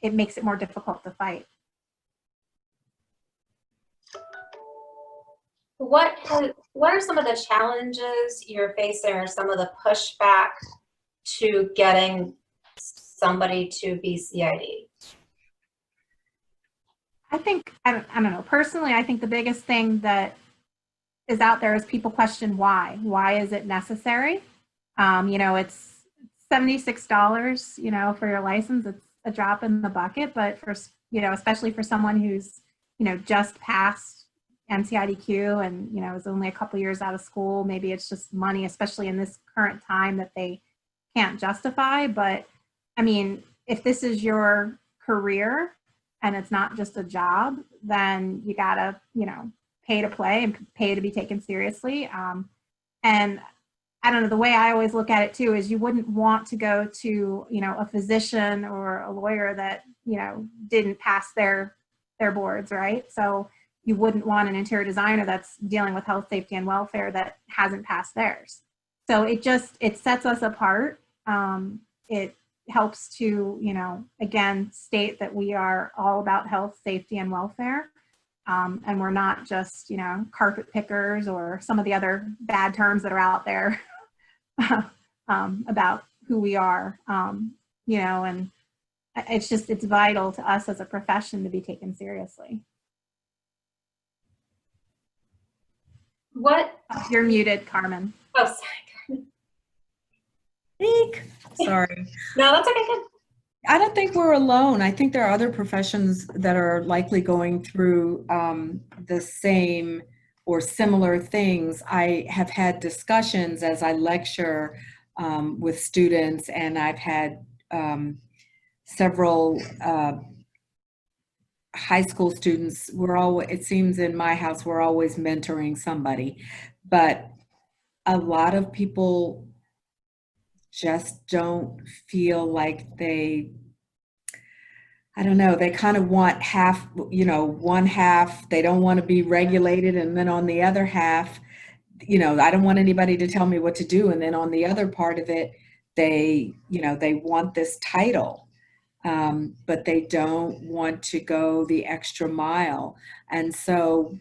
it makes it more difficult to fight. What are some of the challenges you're facing, or some of the pushback to getting somebody to be CID? I think, I don't know, personally, I think the biggest thing that is out there is people question why. Why is it necessary? It's $76, for your license. It's a drop in the bucket, but for, especially for someone who's, just passed MCIDQ and, is only a couple years out of school, maybe it's just money, especially in this current time, that they can't justify. But I mean, if this is your career and it's not just a job, then you gotta, pay to play and pay to be taken seriously. And I don't know, the way I always look at it too is you wouldn't want to go to, a physician or a lawyer that, didn't pass their boards, right? So you wouldn't want an interior designer that's dealing with health, safety, and welfare that hasn't passed theirs. So it sets us apart. It helps to, again, state that we are all about health, safety, and welfare. And we're not just, carpet pickers or some of the other bad terms that are out there about who we are, you know, and it's vital to us as a profession to be taken seriously. What? You're muted, Carmen. Oh, sorry. Eek. Sorry. No, that's okay. Good. I don't think we're alone. I think there are other professions that are likely going through the same or similar things. I have had discussions as I lecture with students, and I've had several high school students. It seems in my house, we're always mentoring somebody, but a lot of people just don't feel like I don't know, they kind of want half, you know, one half, they don't want to be regulated. And then on the other half, you know, I don't want anybody to tell me what to do. And then on the other part of it, they, you know, they want this title, but they don't want to go the extra mile. And so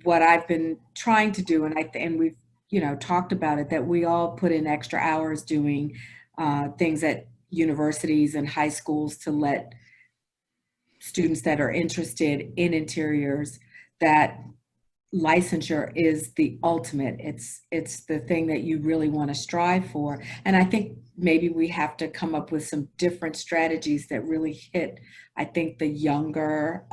what I've been trying to do, and we've, you know, talked about it, that we all put in extra hours doing things at universities and high schools to let students that are interested in interiors, that licensure is the ultimate. It's the thing that you really want to strive for. And I think maybe we have to come up with some different strategies that really hit, I think, the younger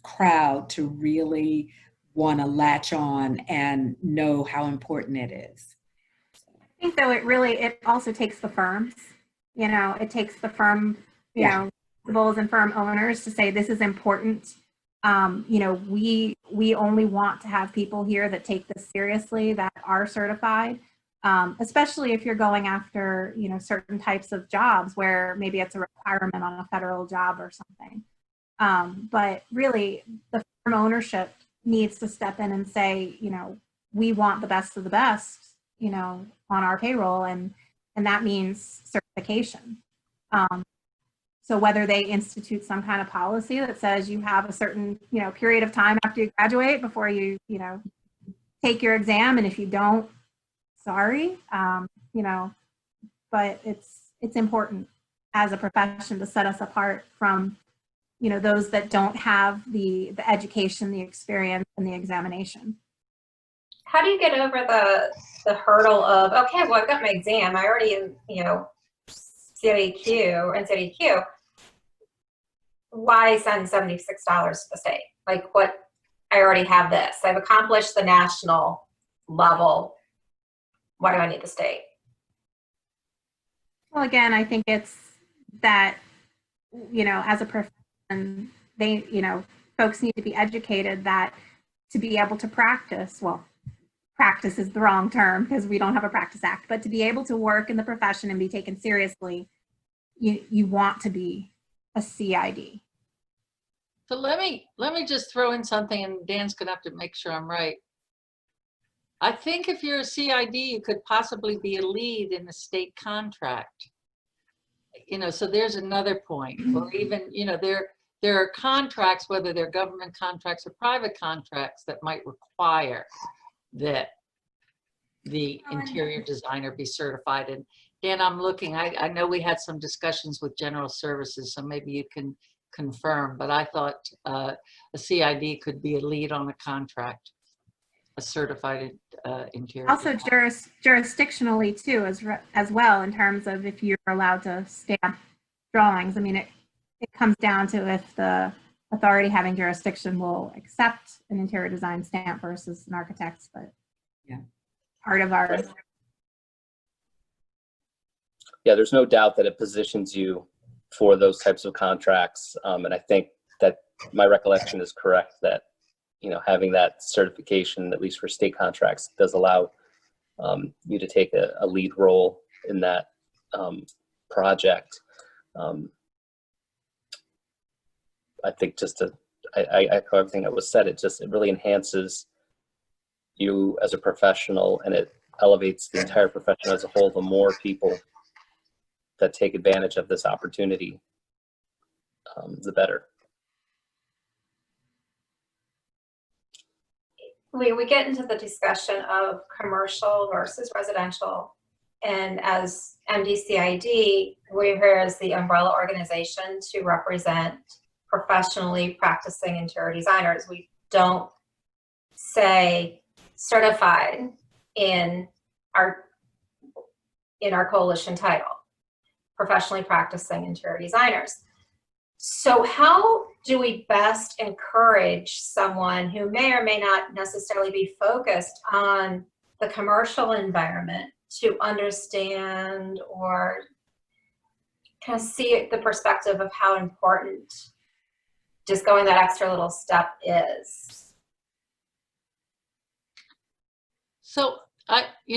crowd to really want to latch on and know how important it is. I think though it also takes the firms, you know, it takes the firm, you know, principals and firm owners to say this is important. You know, we only want to have people here that take this seriously, that are certified, especially if you're going after, you know, certain types of jobs where maybe it's a requirement on a federal job or something. But really, the firm ownership needs to step in and say, you know, we want the best of the best, you know, on our payroll, and that means certification. So whether they institute some kind of policy that says you have a certain, you know, period of time after you graduate before you know, take your exam, and if you don't, sorry, you know, but it's important as a profession to set us apart from, you know, those that don't have the education, the experience, and the examination. How do you get over the hurdle of, okay, well, I've got my exam, I already, you know, CIDQ and CIDQ. Why send $76 to the state? Like, what? I already have this. I've accomplished the national level. Why do I need the state? Well, again, I think it's that, you know, as a profession, they, you know, folks need to be educated that to be able to practice, well, practice is the wrong term because we don't have a practice act, but to be able to work in the profession and be taken seriously, you want to be a CID. So let me just throw in something, and Dan's gonna have to make sure I'm right. I think if you're a CID, you could possibly be a lead in a state contract. You know, so there's another point. Or even, you know, there are contracts, whether they're government contracts or private contracts, that might require that the interior designer be certified. And Dan, I'm looking, I know we had some discussions with general services, so maybe you can confirm, but I thought a CID could be a lead on a contract, a certified interior Also jurisdictionally too, as well, in terms of if you're allowed to stamp drawings. I mean, it comes down to if the authority having jurisdiction will accept an interior design stamp versus an architect's, but yeah, part of our. Yeah, there's no doubt that it positions you for those types of contracts. And I think that my recollection is correct that, you know, having that certification, at least for state contracts, does allow you to take a lead role in that project. I think I echo everything that was said. It really enhances you as a professional, and it elevates the entire profession as a whole. The more people that take advantage of this opportunity, the better. We get into the discussion of commercial versus residential. And as MDCID, we're here as the umbrella organization to represent professionally practicing interior designers. We don't say certified in our coalition title, professionally practicing interior designers. So how do we best encourage someone who may or may not necessarily be focused on the commercial environment to understand or kind of see the perspective of how important just going that extra little step is? So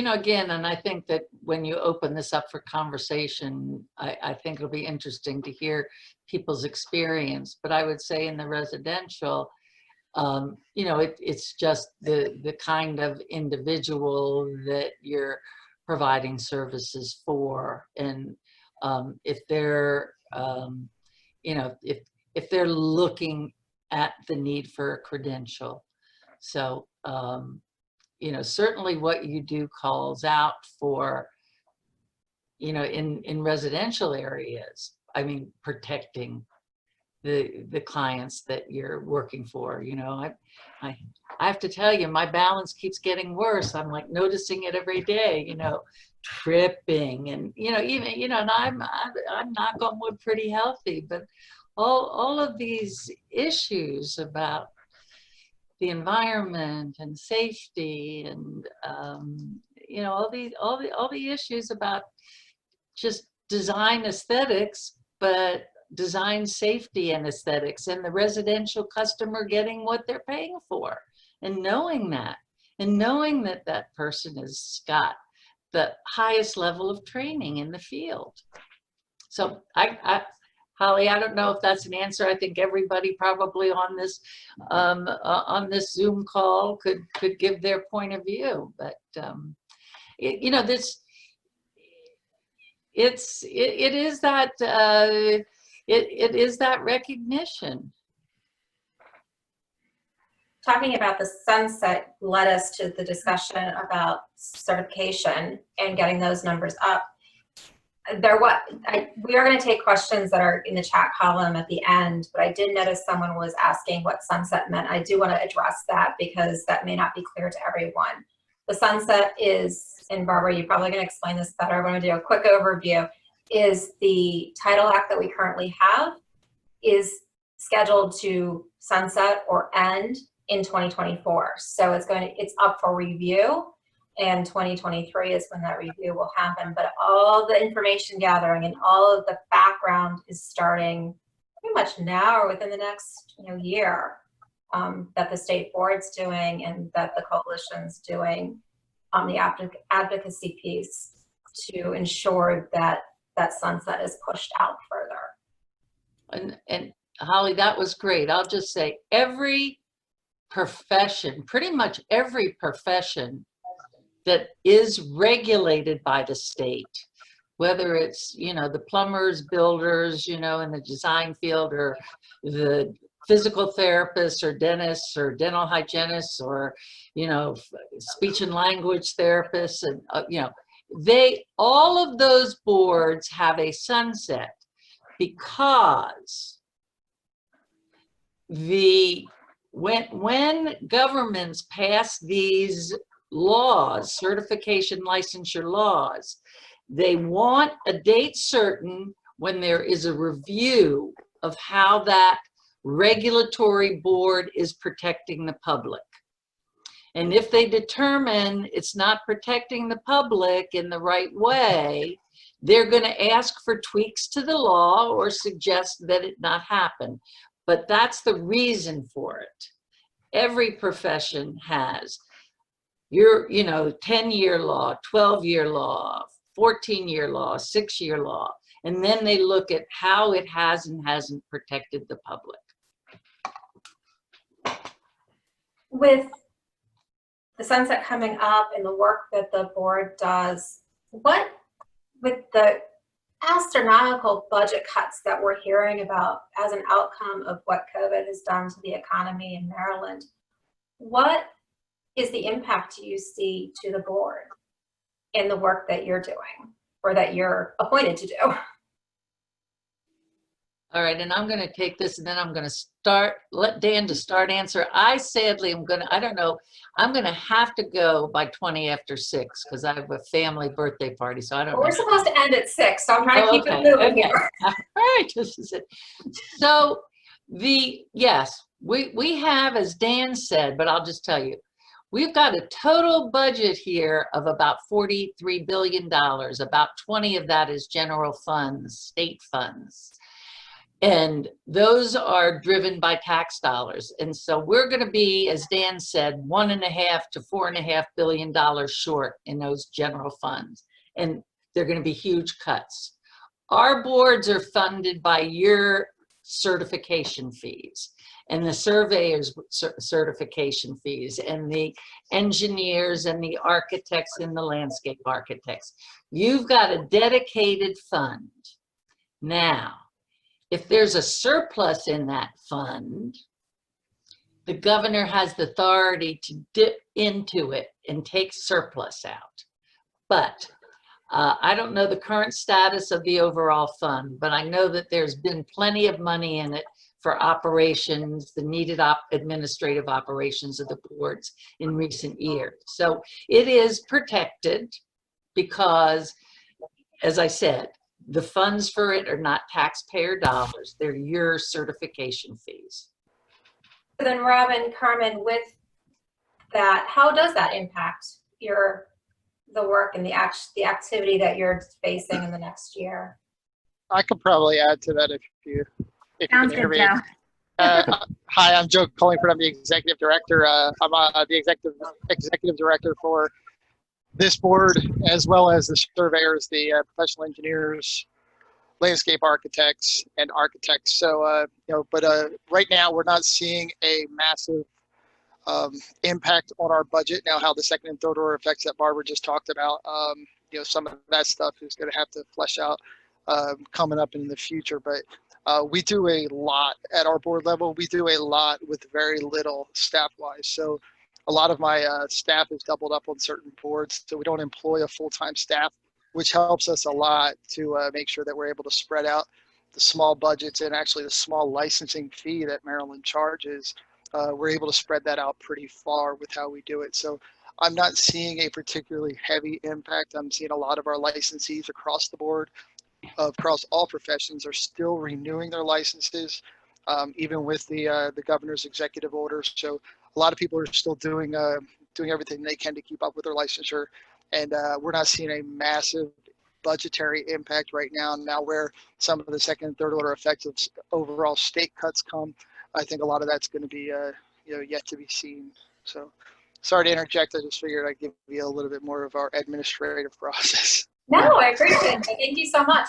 again, and I think that when you open this up for conversation, I think it'll be interesting to hear people's experience. But I would say in the residential, it's just the kind of individual that you're providing services for. And if they're, if they're looking at the need for a credential. So, certainly what you do calls out for, in residential areas, I mean, protecting the clients that you're working for. I have to tell you, my balance keeps getting worse. I'm like noticing it every day, tripping and, even, and I'm knock on wood pretty healthy, but all of these issues about the environment and safety and all the issues about just design aesthetics, but design safety and aesthetics, and the residential customer getting what they're paying for, and knowing that that person has got the highest level of training in the field. So Holly, I don't know if that's an answer. I think everybody probably on this Zoom call could give their point of view, but it is that recognition. Talking about the sunset led us to the discussion about certification and getting those numbers up. We are going to take questions that are in the chat column at the end, but I did notice someone was asking what sunset meant. I do want to address that because that may not be clear to everyone. The sunset is, and Barbara, you're probably going to explain this better. I want to do a quick overview. Is the Title Act that we currently have is scheduled to sunset or end in 2024. So it's up for review. And 2023 is when that review will happen. But all the information gathering and all of the background is starting pretty much now or within the next year, that the state board's doing and that the coalition's doing on the advocacy piece to ensure that that sunset is pushed out further. And Holly, that was great. I'll just say every profession, pretty much every profession that is regulated by the state, whether it's, the plumbers, builders, in the design field, or the physical therapists or dentists or dental hygienists or, speech and language therapists, and, all of those boards have a sunset because when governments pass these laws, certification licensure laws, they want a date certain when there is a review of how that regulatory board is protecting the public. And if they determine it's not protecting the public in the right way, they're going to ask for tweaks to the law or suggest that it not happen. But that's the reason for it. Every profession has your 10-year law, 12-year law, 14-year law, 6-year law, and then they look at how it has and hasn't protected the public. With the sunset coming up and the work that the board does, what, with the astronomical budget cuts that we're hearing about as an outcome of what COVID has done to the economy in Maryland, what is the impact you see to the board? in the work that you're doing or that you're appointed to do. All right, and I'm going to take this and then I'm going to let Dan to start answer. I sadly I don't know, I'm going to have to go by 20 after 6 because I have a family birthday party, so I don't know. We're supposed to end at 6, so I'm trying to keep it moving here. All right, this is it. So yes, we have, as Dan said, but I'll just tell you, we've got a total budget here of about $43 billion. About 20 of that is general funds, state funds. And those are driven by tax dollars. And so we're going to be, as Dan said, $1.5 to $4.5 billion short in those general funds. And they're going to be huge cuts. Our boards are funded by your certification fees and the surveyors' certification fees and the engineers and the architects and the landscape architects. You've got a dedicated fund. Now, if there's a surplus in that fund, the governor has the authority to dip into it and take surplus out. But I don't know the current status of the overall fund, but I know that there's been plenty of money in it for operations, the needed administrative operations of the boards in recent years. So it is protected because, as I said, the funds for it are not taxpayer dollars, they're your certification fees. So then Robin, Carmen, with that, how does that impact the work and the activity that you're facing in the next year? I could probably add to that if you Sounds can hear good, me. Joe. Hi, I'm Joe Collingford. I'm the executive director. I'm the executive director for this board, as well as the surveyors, the professional engineers, landscape architects, and architects. So, but right now we're not seeing a massive impact on our budget. Now, how the second and third order effects that Barbara just talked about, some of that stuff is going to have to flesh out coming up in the future. But we do a lot at our board level. We do a lot with very little staff-wise. So a lot of my staff is doubled up on certain boards, so we don't employ a full-time staff, which helps us a lot to make sure that we're able to spread out the small budgets and actually the small licensing fee that Maryland charges. We're able to spread that out pretty far with how we do it. So I'm not seeing a particularly heavy impact. I'm seeing a lot of our licensees across the board, across all professions, are still renewing their licenses, even with the governor's executive order. So a lot of people are still doing everything they can to keep up with their licensure, and we're not seeing a massive budgetary impact right now. Now, where some of the second and third order effects of overall state cuts come, I think a lot of that's going to be yet to be seen. So, sorry to interject. I just figured I'd give you a little bit more of our administrative process. No, I appreciate it. Thank you so much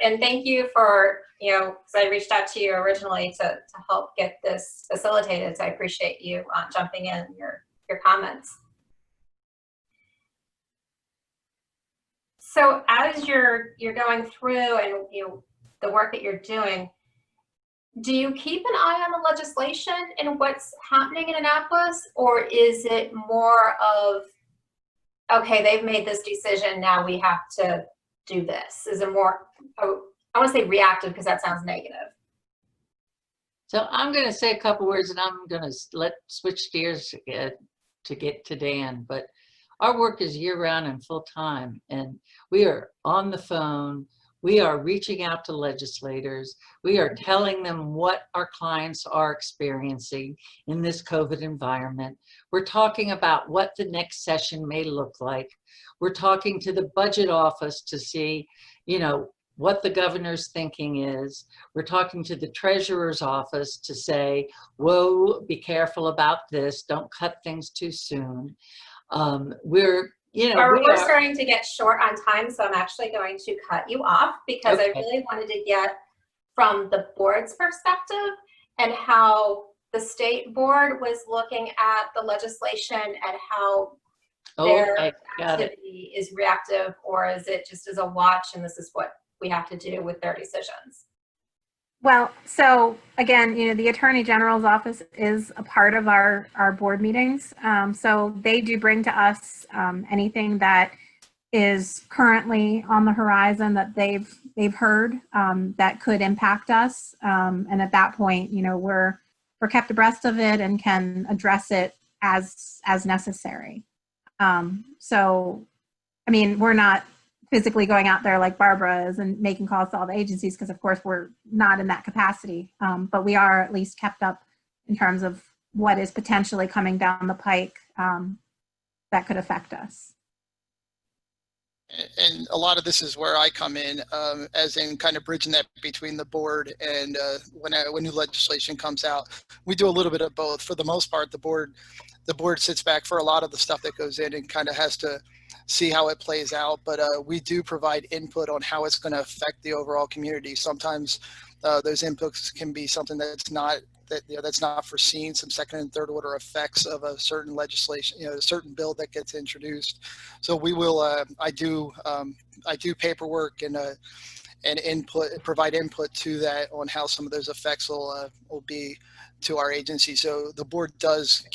and thank you for, because I reached out to you originally to help get this facilitated. So I appreciate you jumping in your comments. So as you're going through and the work that you're doing, do you keep an eye on the legislation and what's happening in Annapolis, or is it more of, okay, they've made this decision, now we have to do this? Is it more, I want to say reactive because that sounds negative. So I'm going to say a couple words and I'm going to switch gears to get to Dan, but our work is year round and full time, and we are on the phone. We are reaching out to legislators. We are telling them what our clients are experiencing in this COVID environment. We're talking about what the next session may look like. We're talking to the budget office to see, what the governor's thinking is. We're talking to the treasurer's office to say, whoa, be careful about this. Don't cut things too soon. We're starting to get short on time, so I'm actually going to cut you off because I really wanted to get from the board's perspective and how the state board was looking at the legislation and how their activity is reactive, or is it just as a watch and this is what we have to do with their decisions? Well, so again, the Attorney General's office is a part of our board meetings. So they do bring to us anything that is currently on the horizon that they've heard that could impact us. And at that point, you know, we're kept abreast of it and can address it as necessary. So, I mean, we're not physically going out there like Barbara is and making calls to all the agencies, because of course we're not in that capacity. But we are at least kept up in terms of what is potentially coming down the pike that could affect us. And a lot of this is where I come in, as in kind of bridging that between the board and when new legislation comes out. We do a little bit of both. For the most part, the board sits back for a lot of the stuff that goes in and kind of has to see how it plays out. But we do provide input on how it's going to affect the overall community. Sometimes those inputs can be something that's not foreseen, some second and third order effects of a certain legislation, you know, a certain bill that gets introduced. So we will, I do paperwork and provide input to that on how some of those effects will be to our agency. So the board does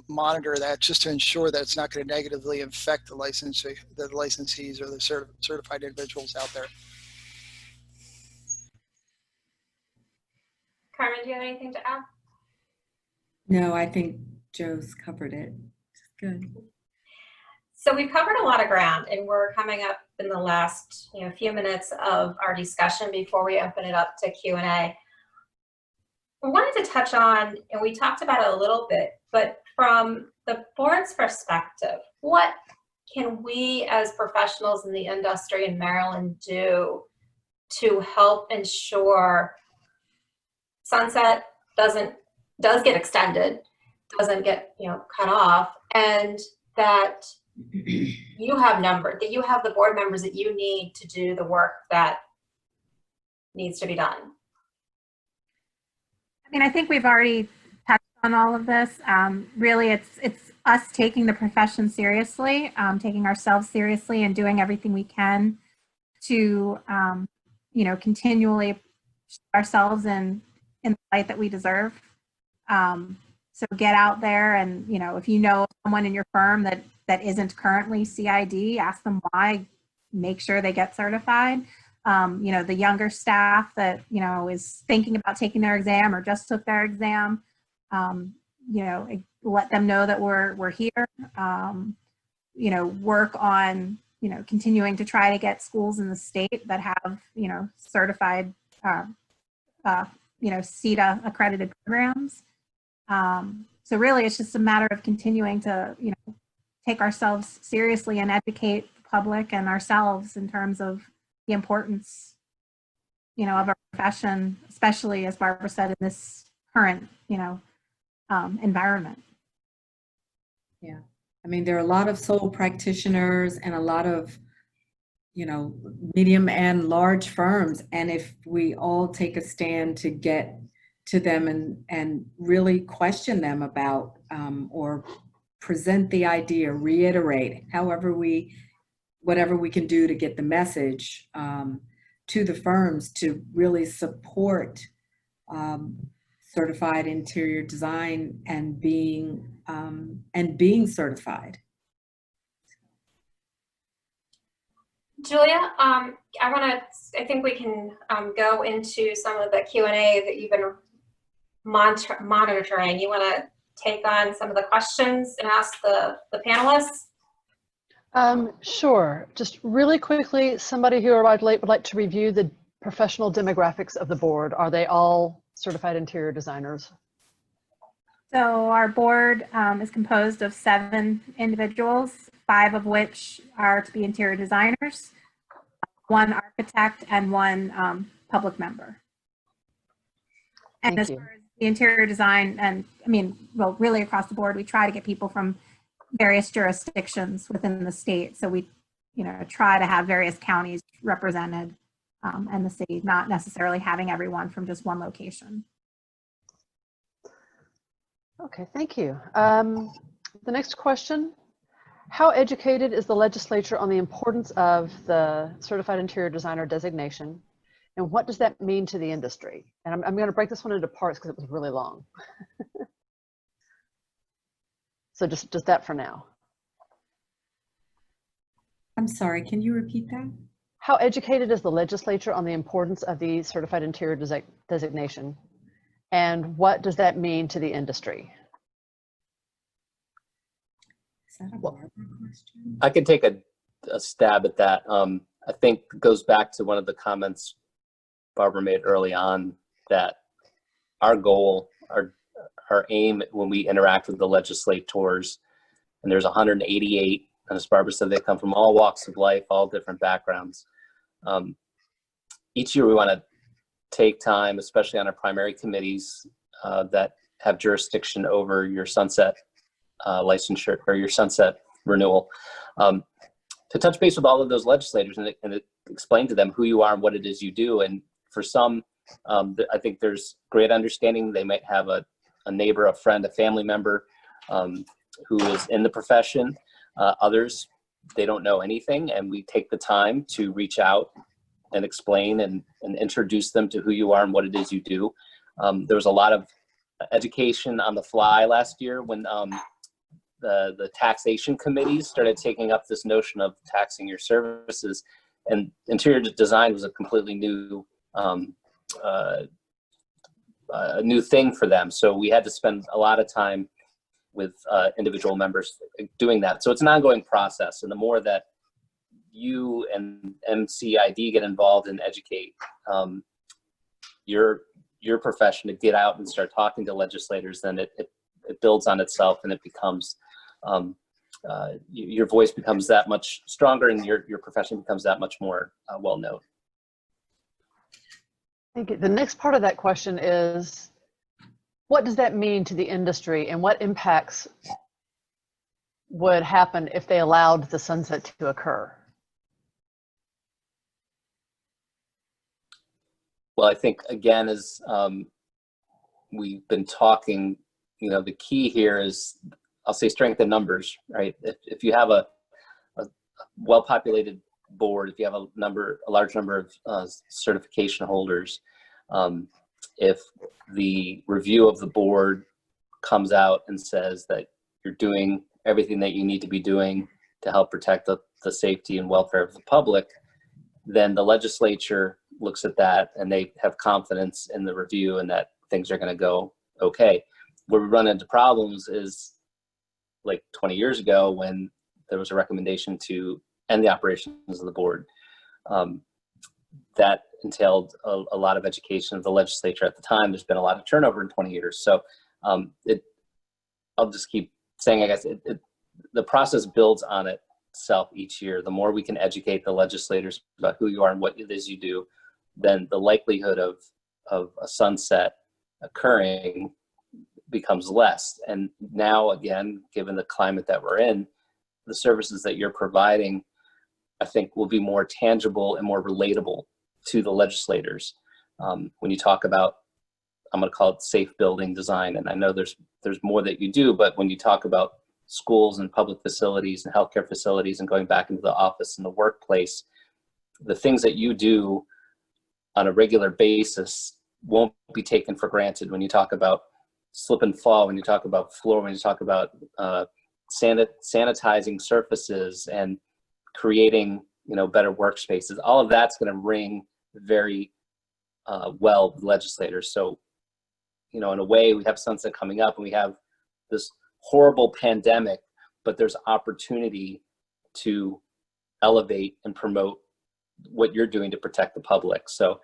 monitor that just to ensure that it's not going to negatively affect the licensees or the certified individuals out there. Carmen, do you have anything to add? No, I think Joe's covered it. Good. So we've covered a lot of ground, and we're coming up in the last few minutes of our discussion before we open it up to Q&A. I wanted to touch on, and we talked about it a little bit, but from the board's perspective, what can we as professionals in the industry in Maryland do to help ensure sunset does get extended, doesn't get cut off, and that you have the board members that you need to do the work that needs to be done? I mean, I think we've already touched on all of this. Really, it's us taking the profession seriously, taking ourselves seriously, and doing everything we can to, continually show ourselves in the light that we deserve. So get out there, and if you know someone in your firm that isn't currently CID, ask them why. Make sure they get certified. The younger staff that is thinking about taking their exam or just took their exam, let them know that we're here. Work on continuing to try to get schools in the state that have certified CETA accredited programs. So really, it's just a matter of continuing to take ourselves seriously and educate the public and ourselves in terms of the importance, of our profession, especially, as Barbara said, in this current, environment. Yeah. I mean, there are a lot of sole practitioners and a lot of, medium and large firms. And if we all take a stand to get to them and really question them about, or present the idea, reiterate, whatever we can do to get the message to the firms to really support certified interior design and being certified. Julia, I think we can go into some of the Q&A that you've been monitoring. You want to take on some of the questions and ask the panelists? Sure. Just really quickly, somebody who arrived late would like to review the professional demographics of the board. Are they all certified interior designers? So our board is composed of 7 individuals, 5 of which are to be interior designers, 1 architect, and 1 public member. And as far as the interior design, and really across the board, we try to get people from various jurisdictions within the state. So we, try to have various counties represented and the city, not necessarily having everyone from just one location. Okay, thank you. The next question, how educated is the legislature on the importance of the certified interior designer designation? And what does that mean to the industry? And I'm going to break this one into parts because it was really long. So just that for now. I'm sorry, can you repeat that? How educated is the legislature on the importance of the certified interior designation? And what does that mean to the industry? Is that a Barbara question? I can take a stab at that. I think it goes back to one of the comments Barbara made early on, that our goal, our aim when we interact with the legislators, and there's 188, and as Barbara said, they come from all walks of life, all different backgrounds. Each year we want to take time, especially on our primary committees that have jurisdiction over your sunset licensure or your sunset renewal, to touch base with all of those legislators and explain to them who you are and what it is you do. And for some, I think there's great understanding. They might have a neighbor, a friend, a family member who is in the profession. Others, they don't know anything, and we take the time to reach out and explain and introduce them to who you are and what it is you do. There was a lot of education on the fly last year when the taxation committees started taking up this notion of taxing your services, and interior design was a completely new new thing for them. So we had to spend a lot of time with individual members doing that. So it's an ongoing process, and the more that you and MCID get involved and educate your profession to get out and start talking to legislators, then it builds on itself, and it becomes your voice becomes that much stronger, and your profession becomes that much more well known. Thank you. The next part of that question is, what does that mean to the industry, and what impacts would happen if they allowed the sunset to occur? Well, I think, again, as we've been talking, the key here is, I'll say, strength in numbers, right? If you have a well-populated board, if you have a large number of certification holders, if the review of the board comes out and says that you're doing everything that you need to be doing to help protect the safety and welfare of the public, then the legislature looks at that and they have confidence in the review and that things are going to go okay. Where we run into problems is like 20 years ago when there was a recommendation to end the operations of the board. That entailed a lot of education of the legislature at the time. There's been a lot of turnover in 20 years. So I'll just keep saying, I guess, the process builds on itself each year. The more we can educate the legislators about who you are and what it is you do, then the likelihood of a sunset occurring becomes less. And now, again, given the climate that we're in, the services that you're providing, I think, will be more tangible and more relatable to the legislators. When you talk about, I'm going to call it safe building design, and I know there's more that you do, but when you talk about schools and public facilities and healthcare facilities and going back into the office and the workplace, the things that you do on a regular basis won't be taken for granted. When you talk about slip and fall, when you talk about floor, when you talk about sanitizing surfaces and creating better workspaces, all of that's going to ring very well with legislators. So in a way, we have sunset coming up and we have this horrible pandemic, but there's opportunity to elevate and promote what you're doing to protect the public. So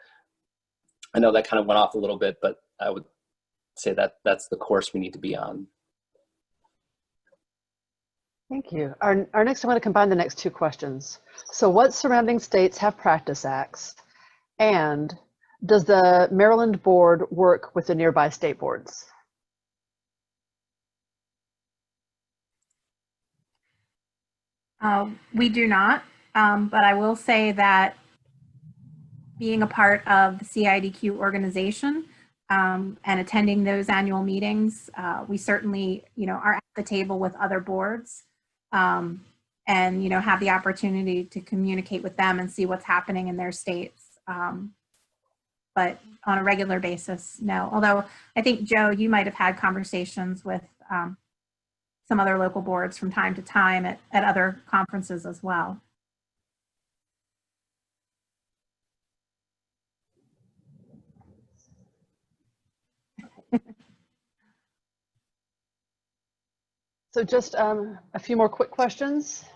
I know that kind of went off a little bit, but I would say that that's the course we need to be on. Thank you. Our next, I'm going to combine the next two questions. So what surrounding states have practice acts? And does the Maryland board work with the nearby state boards? We do not, but I will say that being a part of the CIDQ organization and attending those annual meetings, we certainly, are at the table with other boards and, have the opportunity to communicate with them and see what's happening in their states. But on a regular basis, no. Although I think, Joe, you might have had conversations with some other local boards from time to time at other conferences as well. So just a few more quick questions.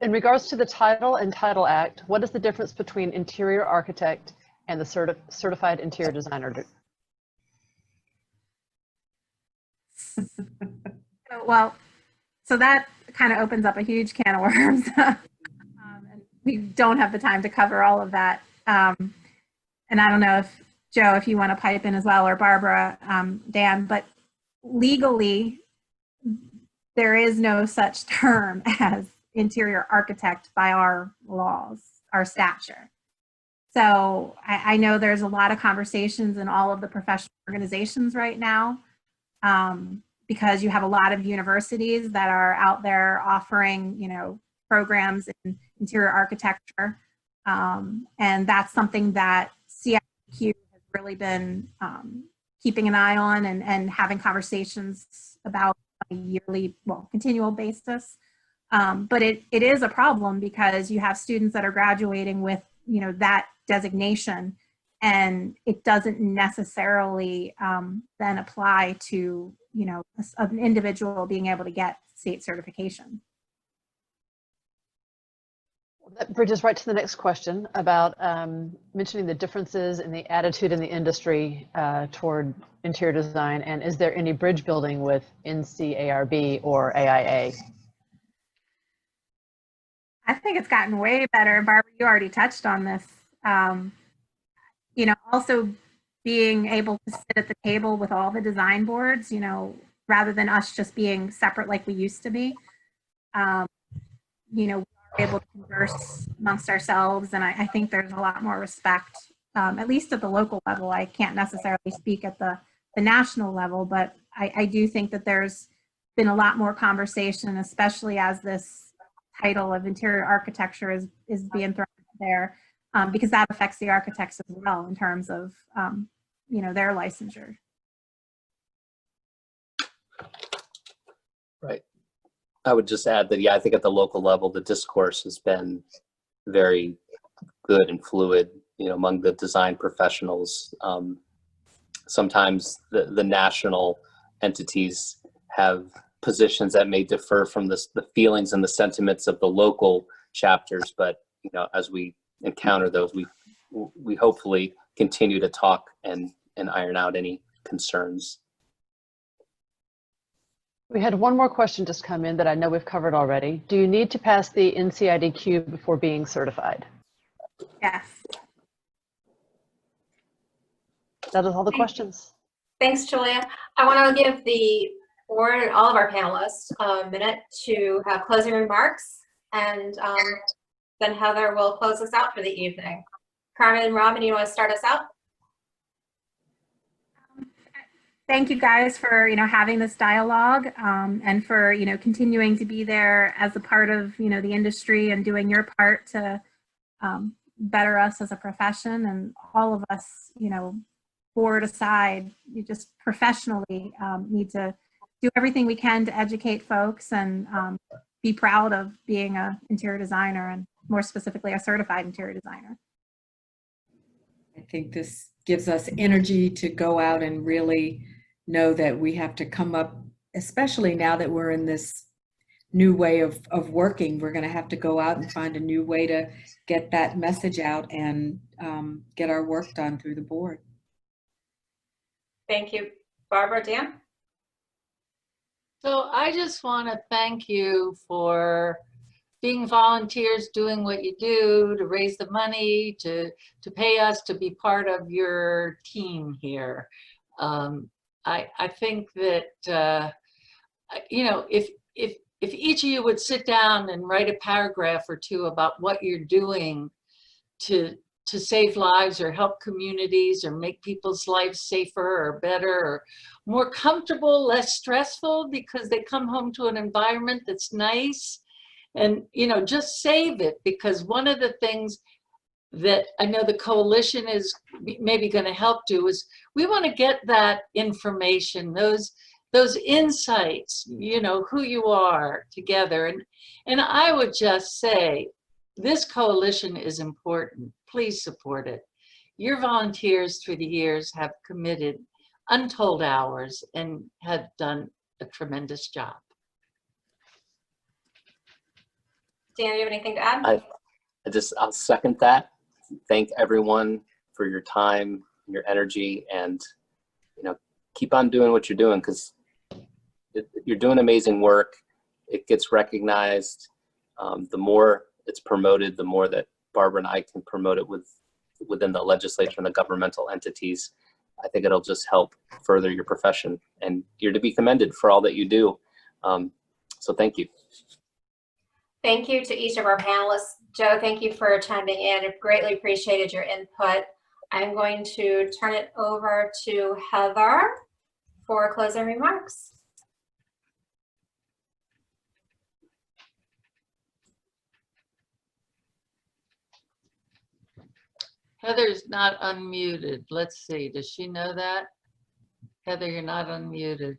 In regards to the title and Title Act, what is the difference between interior architect and the certified interior designer? Well, so that kind of opens up a huge can of worms. And we don't have the time to cover all of that. And I don't know if, Joe, if you want to pipe in as well, or Barbara, Dan, but legally, there is no such term as interior architect by our laws, our statute. So I know there's a lot of conversations in all of the professional organizations right now, because you have a lot of universities that are out there offering, you know, programs in interior architecture. And that's something that CIQ has really been keeping an eye on and having conversations about on a yearly, well, continual basis. But it is a problem because you have students that are graduating with, you know, that designation, and it doesn't necessarily then apply to, you know, an individual being able to get state certification. That bridges right to the next question about mentioning the differences in the attitude in the industry toward interior design, and is there any bridge building with NCARB or AIA? I think it's gotten way better. Barbara, you already touched on this. You know, also being able to sit at the table with all the design boards, you know, rather than us just being separate like we used to be. You know, we are able to converse amongst ourselves, and I think there's a lot more respect, at least at the local level. I can't necessarily speak at the national level, but I do think that there's been a lot more conversation, especially as this title of interior architecture is being thrown out there, because that affects the architects as well in terms of, you know, their licensure. Right. I would just add that, yeah, I think at the local level, the discourse has been very good and fluid, you know, among the design professionals. Sometimes the national entities have positions that may differ from the feelings and the sentiments of the local chapters, but, you know, as we encounter those, we hopefully continue to talk and iron out any concerns. We had one more question just come in that I know we've covered already. Do you need to pass the NCID before being certified? Yes. That is all the questions. Thanks, Julia. I want to give the board and all of our panelists a minute to have closing remarks, and then Heather will close us out for the evening. Carmen and Robin, you want to start us out? Thank you guys for, you know, having this dialogue, and for, you know, continuing to be there as a part of, you know, the industry and doing your part to better us as a profession, and all of us, you know, board aside, you just professionally need to do everything we can to educate folks and be proud of being an interior designer, and more specifically a certified interior designer. I think this gives us energy to go out and really know that we have to come up, especially now that we're in this new way of working. We're going to have to go out and find a new way to get that message out and get our work done through the board. Thank you. Barbara, Dan? So I just want to thank you for being volunteers, doing what you do to raise the money, to pay us to be part of your team here. I think that, you know, if each of you would sit down and write a paragraph or two about what you're doing to save lives or help communities or make people's lives safer or better or more comfortable, less stressful, because they come home to an environment that's nice, and, you know, just save it. Because one of the things that I know the coalition is maybe going to help do is we want to get that information, those insights, you know, who you are together. And I would just say, this coalition is important. Please support it. Your volunteers through the years have committed untold hours and have done a tremendous job. Dan, do you have anything to add? I'll second that. Thank everyone for your time, your energy, and keep on doing what you're doing, because you're doing amazing work. It gets recognized. The more it's promoted, the more that Barbara and I can promote it within the legislature and the governmental entities. I think it'll just help further your profession, and you're to be commended for all that you do. So thank you. Thank you to each of our panelists. Joe, thank you for chiming in. I greatly appreciated your input. I'm going to turn it over to Heather for closing remarks. Heather's not unmuted. Let's see, does she know that? Heather, you're not unmuted.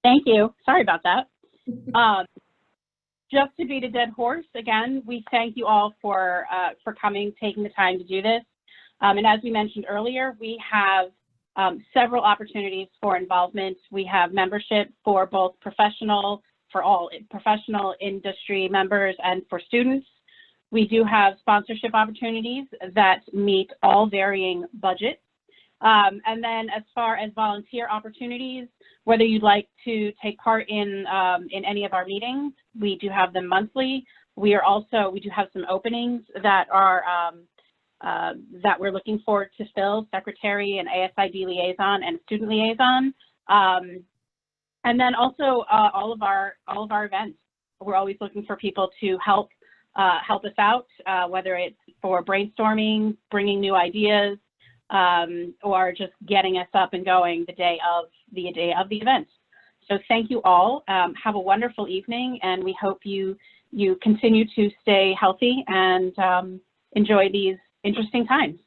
Thank you. Sorry about that. Just to beat a dead horse, again, we thank you all for coming, taking the time to do this. And as we mentioned earlier, we have several opportunities for involvement. We have membership for both all professional industry members and for students. We do have sponsorship opportunities that meet all varying budgets. And then as far as volunteer opportunities, whether you'd like to take part in any of our meetings, we do have them monthly. We do have some openings that are that we're looking forward to fill, secretary and ASID liaison and student liaison. And then also all of our events. We're always looking for people to help us out, whether it's for brainstorming, bringing new ideas, or just getting us up and going the day of the event. So thank you all. Have a wonderful evening, and we hope you continue to stay healthy and enjoy these interesting times.